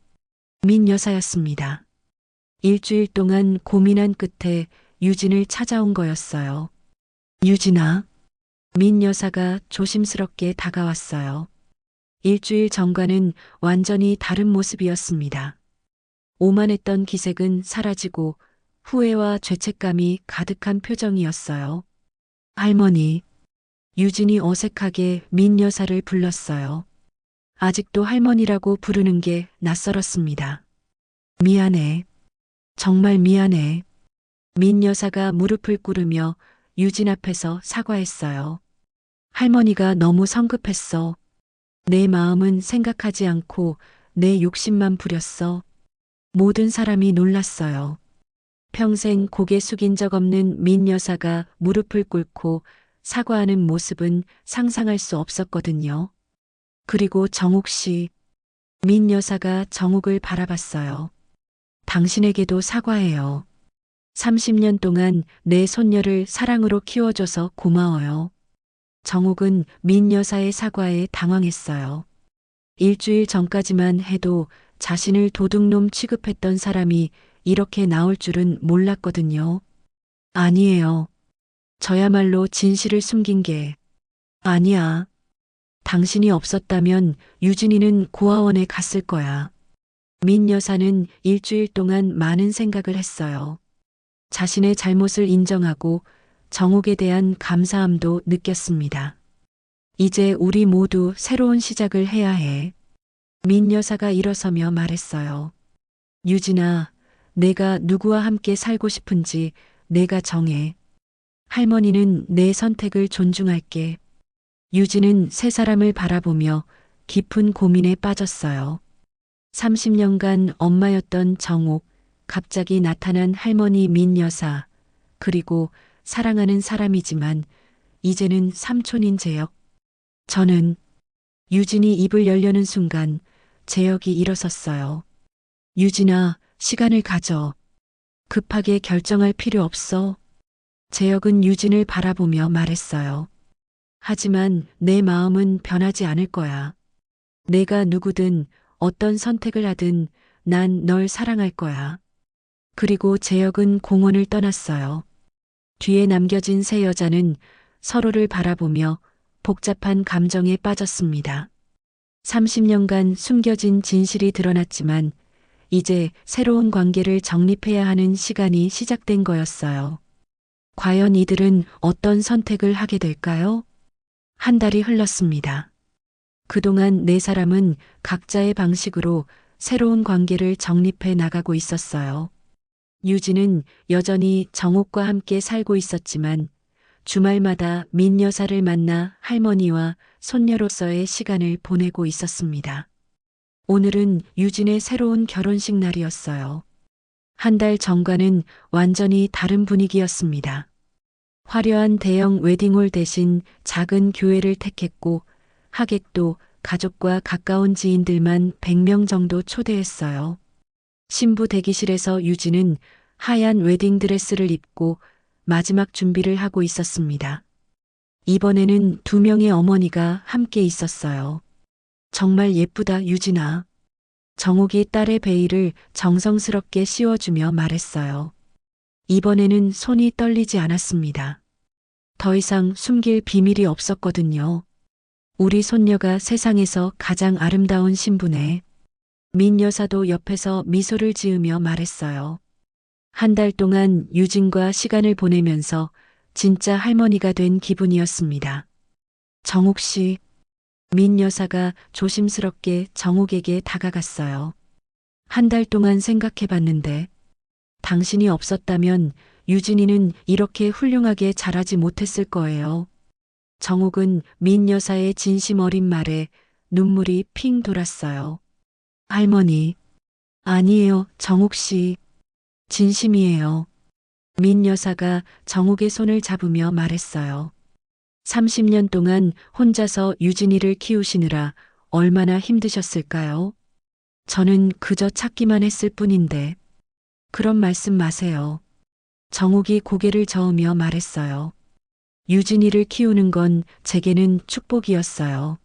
민 여사였습니다. 일주일 동안 고민한 끝에 유진을 찾아온 거였어요. 유진아. 민 여사가 조심스럽게 다가왔어요. 일주일 전과는 완전히 다른 모습이었습니다. 오만했던 기색은 사라지고 후회와 죄책감이 가득한 표정이었어요. 할머니. 유진이 어색하게 민 여사를 불렀어요. 아직도 할머니라고 부르는 게 낯설었습니다. 미안해. 정말 미안해. 민 여사가 무릎을 꿇으며 유진 앞에서 사과했어요. 할머니가 너무 성급했어. 내 마음은 생각하지 않고 내 욕심만 부렸어. 모든 사람이 놀랐어요. 평생 고개 숙인 적 없는 민 여사가 무릎을 꿇고 사과하는 모습은 상상할 수 없었거든요. 그리고 정욱 씨. 민 여사가 정욱을 바라봤어요. 당신에게도 사과해요. 30년 동안 내 손녀를 사랑으로 키워줘서 고마워요. 정욱은 민 여사의 사과에 당황했어요. 일주일 전까지만 해도 자신을 도둑놈 취급했던 사람이 이렇게 나올 줄은 몰랐거든요. 아니에요. 저야말로 진실을 숨긴 게 아니야. 당신이 없었다면 유진이는 고아원에 갔을 거야. 민 여사는 일주일 동안 많은 생각을 했어요. 자신의 잘못을 인정하고 정욱에 대한 감사함도 느꼈습니다. 이제 우리 모두 새로운 시작을 해야 해. 민 여사가 일어서며 말했어요. 유진아, 내가 누구와 함께 살고 싶은지 내가 정해. 할머니는 내 선택을 존중할게. 유진은 세 사람을 바라보며 깊은 고민에 빠졌어요. 30년간 엄마였던 정욱, 갑자기 나타난 할머니 민 여사, 그리고 사랑하는 사람이지만 이제는 삼촌인 재혁. 저는 유진이 입을 열려는 순간 재혁이 일어섰어요. 유진아, 시간을 가져. 급하게 결정할 필요 없어. 재혁은 유진을 바라보며 말했어요. 하지만 내 마음은 변하지 않을 거야. 내가 누구든 어떤 선택을 하든 난 널 사랑할 거야. 그리고 재혁은 공원을 떠났어요. 뒤에 남겨진 세 여자는 서로를 바라보며 복잡한 감정에 빠졌습니다. 30년간 숨겨진 진실이 드러났지만 이제 새로운 관계를 정립해야 하는 시간이 시작된 거였어요. 과연 이들은 어떤 선택을 하게 될까요? 한 달이 흘렀습니다. 그동안 네 사람은 각자의 방식으로 새로운 관계를 정립해 나가고 있었어요. 유진은 여전히 정옥과 함께 살고 있었지만 주말마다 민 여사를 만나 할머니와 손녀로서의 시간을 보내고 있었습니다. 오늘은 유진의 새로운 결혼식 날이었어요. 한 달 전과는 완전히 다른 분위기였습니다. 화려한 대형 웨딩홀 대신 작은 교회를 택했고 하객도 가족과 가까운 지인들만 100명 정도 초대했어요. 신부 대기실에서 유진은 하얀 웨딩드레스를 입고 마지막 준비를 하고 있었습니다. 이번에는 두 명의 어머니가 함께 있었어요. 정말 예쁘다, 유진아. 정옥이 딸의 베일을 정성스럽게 씌워주며 말했어요. 이번에는 손이 떨리지 않았습니다. 더 이상 숨길 비밀이 없었거든요. 우리 손녀가 세상에서 가장 아름다운 신부네. 민 여사도 옆에서 미소를 지으며 말했어요. 한 달 동안 유진과 시간을 보내면서 진짜 할머니가 된 기분이었습니다. 정옥 씨, 민 여사가 조심스럽게 정옥에게 다가갔어요. 한 달 동안 생각해 봤는데 당신이 없었다면 유진이는 이렇게 훌륭하게 자라지 못했을 거예요. 정옥은 민 여사의 진심 어린 말에 눈물이 핑 돌았어요. 할머니, 아니에요, 정옥 씨. 진심이에요. 민 여사가 정옥의 손을 잡으며 말했어요. 30년 동안 혼자서 유진이를 키우시느라 얼마나 힘드셨을까요? 저는 그저 찾기만 했을 뿐인데. 그런 말씀 마세요. 정옥이 고개를 저으며 말했어요. 유진이를 키우는 건 제게는 축복이었어요.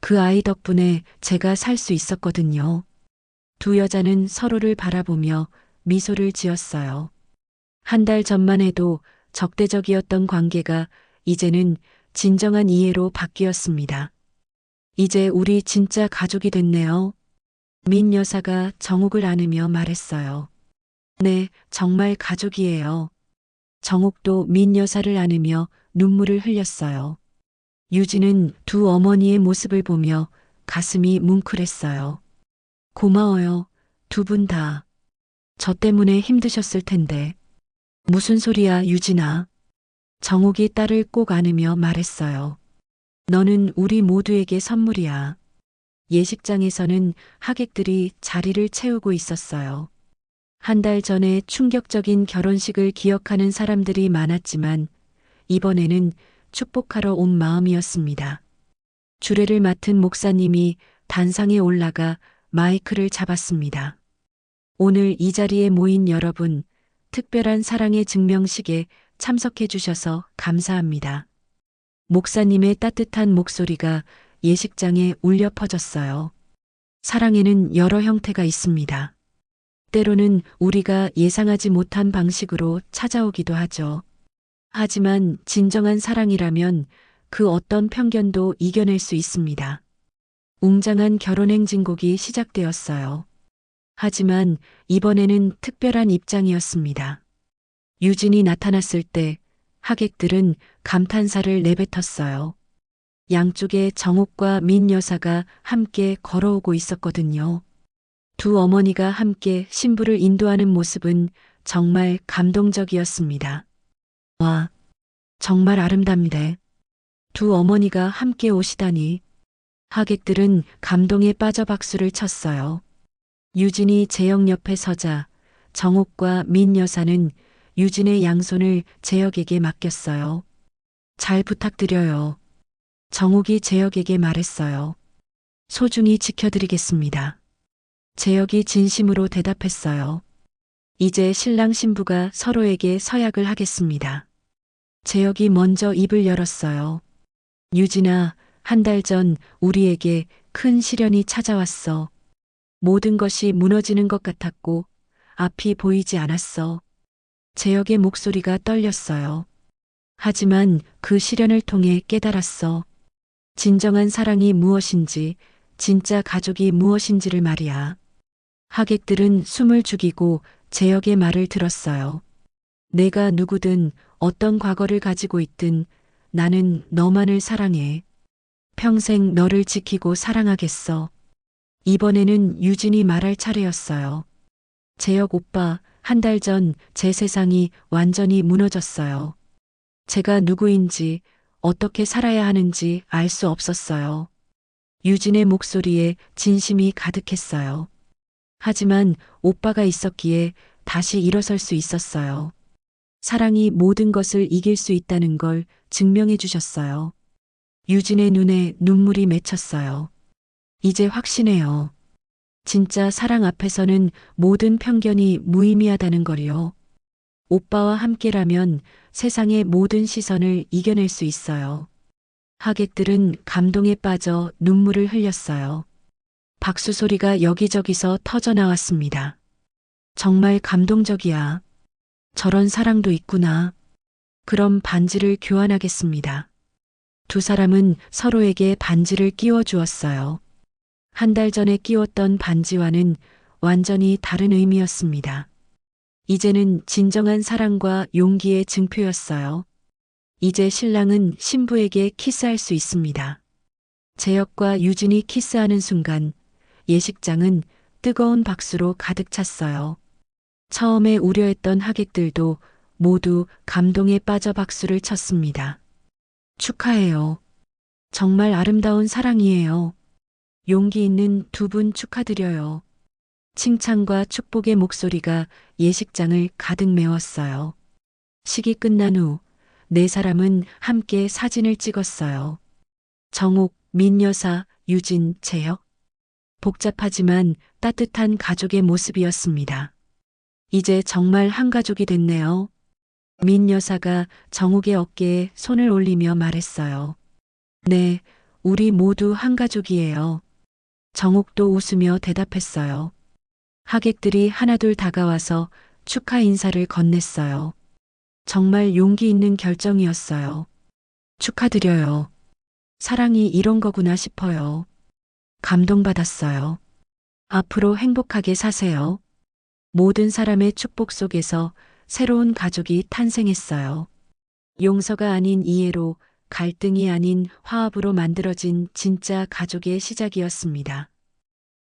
그 아이 덕분에 제가 살 수 있었거든요. 두 여자는 서로를 바라보며 미소를 지었어요. 한 달 전만 해도 적대적이었던 관계가 이제는 진정한 이해로 바뀌었습니다. 이제 우리 진짜 가족이 됐네요. 민 여사가 정옥을 안으며 말했어요. 네, 정말 가족이에요. 정옥도 민 여사를 안으며 눈물을 흘렸어요. 유진은 두 어머니의 모습을 보며 가슴이 뭉클했어요. 고마워요. 두 분 다. 저 때문에 힘드셨을 텐데. 무슨 소리야, 유진아. 정옥이 딸을 꼭 안으며 말했어요. 너는 우리 모두에게 선물이야. 예식장에서는 하객들이 자리를 채우고 있었어요. 한 달 전에 충격적인 결혼식을 기억하는 사람들이 많았지만 이번에는 축복하러 온 마음이었습니다. 주례를 맡은 목사님이 단상에 올라가 마이크를 잡았습니다. 오늘 이 자리에 모인 여러분, 특별한 사랑의 증명식에 참석해 주셔서 감사합니다. 목사님의 따뜻한 목소리가 예식장에 울려 퍼졌어요. 사랑에는 여러 형태가 있습니다. 때로는 우리가 예상하지 못한 방식으로 찾아오기도 하죠. 하지만 진정한 사랑이라면 그 어떤 편견도 이겨낼 수 있습니다. 웅장한 결혼 행진곡이 시작되었어요. 하지만 이번에는 특별한 입장이었습니다. 유진이 나타났을 때 하객들은 감탄사를 내뱉었어요. 양쪽에 정옥과 민 여사가 함께 걸어오고 있었거든요. 두 어머니가 함께 신부를 인도하는 모습은 정말 감동적이었습니다. 와, 정말 아름답네. 두 어머니가 함께 오시다니. 하객들은 감동에 빠져 박수를 쳤어요. 유진이 재혁 옆에 서자 정옥과 민 여사는 유진의 양손을 재혁에게 맡겼어요. 잘 부탁드려요. 정옥이 재혁에게 말했어요. 소중히 지켜드리겠습니다. 재혁이 진심으로 대답했어요. 이제 신랑 신부가 서로에게 서약을 하겠습니다. 재혁이 먼저 입을 열었어요. 유진아, 한 달 전 우리에게 큰 시련이 찾아왔어. 모든 것이 무너지는 것 같았고 앞이 보이지 않았어. 재혁의 목소리가 떨렸어요. 하지만 그 시련을 통해 깨달았어. 진정한 사랑이 무엇인지, 진짜 가족이 무엇인지를 말이야. 하객들은 숨을 죽이고 재혁의 말을 들었어요. 내가 누구든 어떤 과거를 가지고 있든 나는 너만을 사랑해. 평생 너를 지키고 사랑하겠어. 이번에는 유진이 말할 차례였어요. 재혁 오빠, 한 달 전 제 세상이 완전히 무너졌어요. 제가 누구인지, 어떻게 살아야 하는지 알 수 없었어요. 유진의 목소리에 진심이 가득했어요. 하지만 오빠가 있었기에 다시 일어설 수 있었어요. 사랑이 모든 것을 이길 수 있다는 걸 증명해 주셨어요. 유진의 눈에 눈물이 맺혔어요. 이제 확신해요. 진짜 사랑 앞에서는 모든 편견이 무의미하다는 걸요. 오빠와 함께라면 세상의 모든 시선을 이겨낼 수 있어요. 하객들은 감동에 빠져 눈물을 흘렸어요. 박수 소리가 여기저기서 터져 나왔습니다. 정말 감동적이야. 저런 사랑도 있구나. 그럼 반지를 교환하겠습니다. 두 사람은 서로에게 반지를 끼워 주었어요. 한 달 전에 끼웠던 반지와는 완전히 다른 의미였습니다. 이제는 진정한 사랑과 용기의 증표였어요. 이제 신랑은 신부에게 키스할 수 있습니다. 재혁과 유진이 키스하는 순간 예식장은 뜨거운 박수로 가득 찼어요. 처음에 우려했던 하객들도 모두 감동에 빠져 박수를 쳤습니다. 축하해요. 정말 아름다운 사랑이에요. 용기 있는 두 분 축하드려요. 칭찬과 축복의 목소리가 예식장을 가득 메웠어요. 식이 끝난 후 네 사람은 함께 사진을 찍었어요. 정옥, 민여사, 유진, 재혁. 복잡하지만 따뜻한 가족의 모습이었습니다. 이제 정말 한 가족이 됐네요. 민 여사가 정욱의 어깨에 손을 올리며 말했어요. 네, 우리 모두 한 가족이에요. 정욱도 웃으며 대답했어요. 하객들이 하나둘 다가와서 축하 인사를 건넸어요. 정말 용기 있는 결정이었어요. 축하드려요. 사랑이 이런 거구나 싶어요. 감동받았어요. 앞으로 행복하게 사세요. 모든 사람의 축복 속에서 새로운 가족이 탄생했어요. 용서가 아닌 이해로, 갈등이 아닌 화합으로 만들어진 진짜 가족의 시작이었습니다.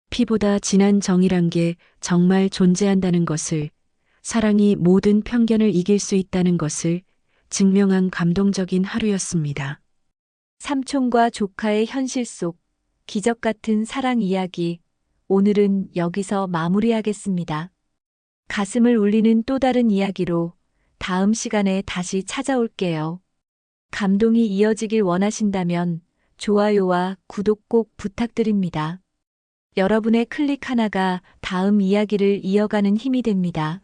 피보다 진한 정이란 게 정말 존재한다는 것을, 사랑이 모든 편견을 이길 수 있다는 것을 증명한 감동적인 하루였습니다. 삼촌과 조카의 현실 속 기적 같은 사랑 이야기. 오늘은 여기서 마무리하겠습니다. 가슴을 울리는 또 다른 이야기로 다음 시간에 다시 찾아올게요. 감동이 이어지길 원하신다면 좋아요와 구독 꼭 부탁드립니다. 여러분의 클릭 하나가 다음 이야기를 이어가는 힘이 됩니다.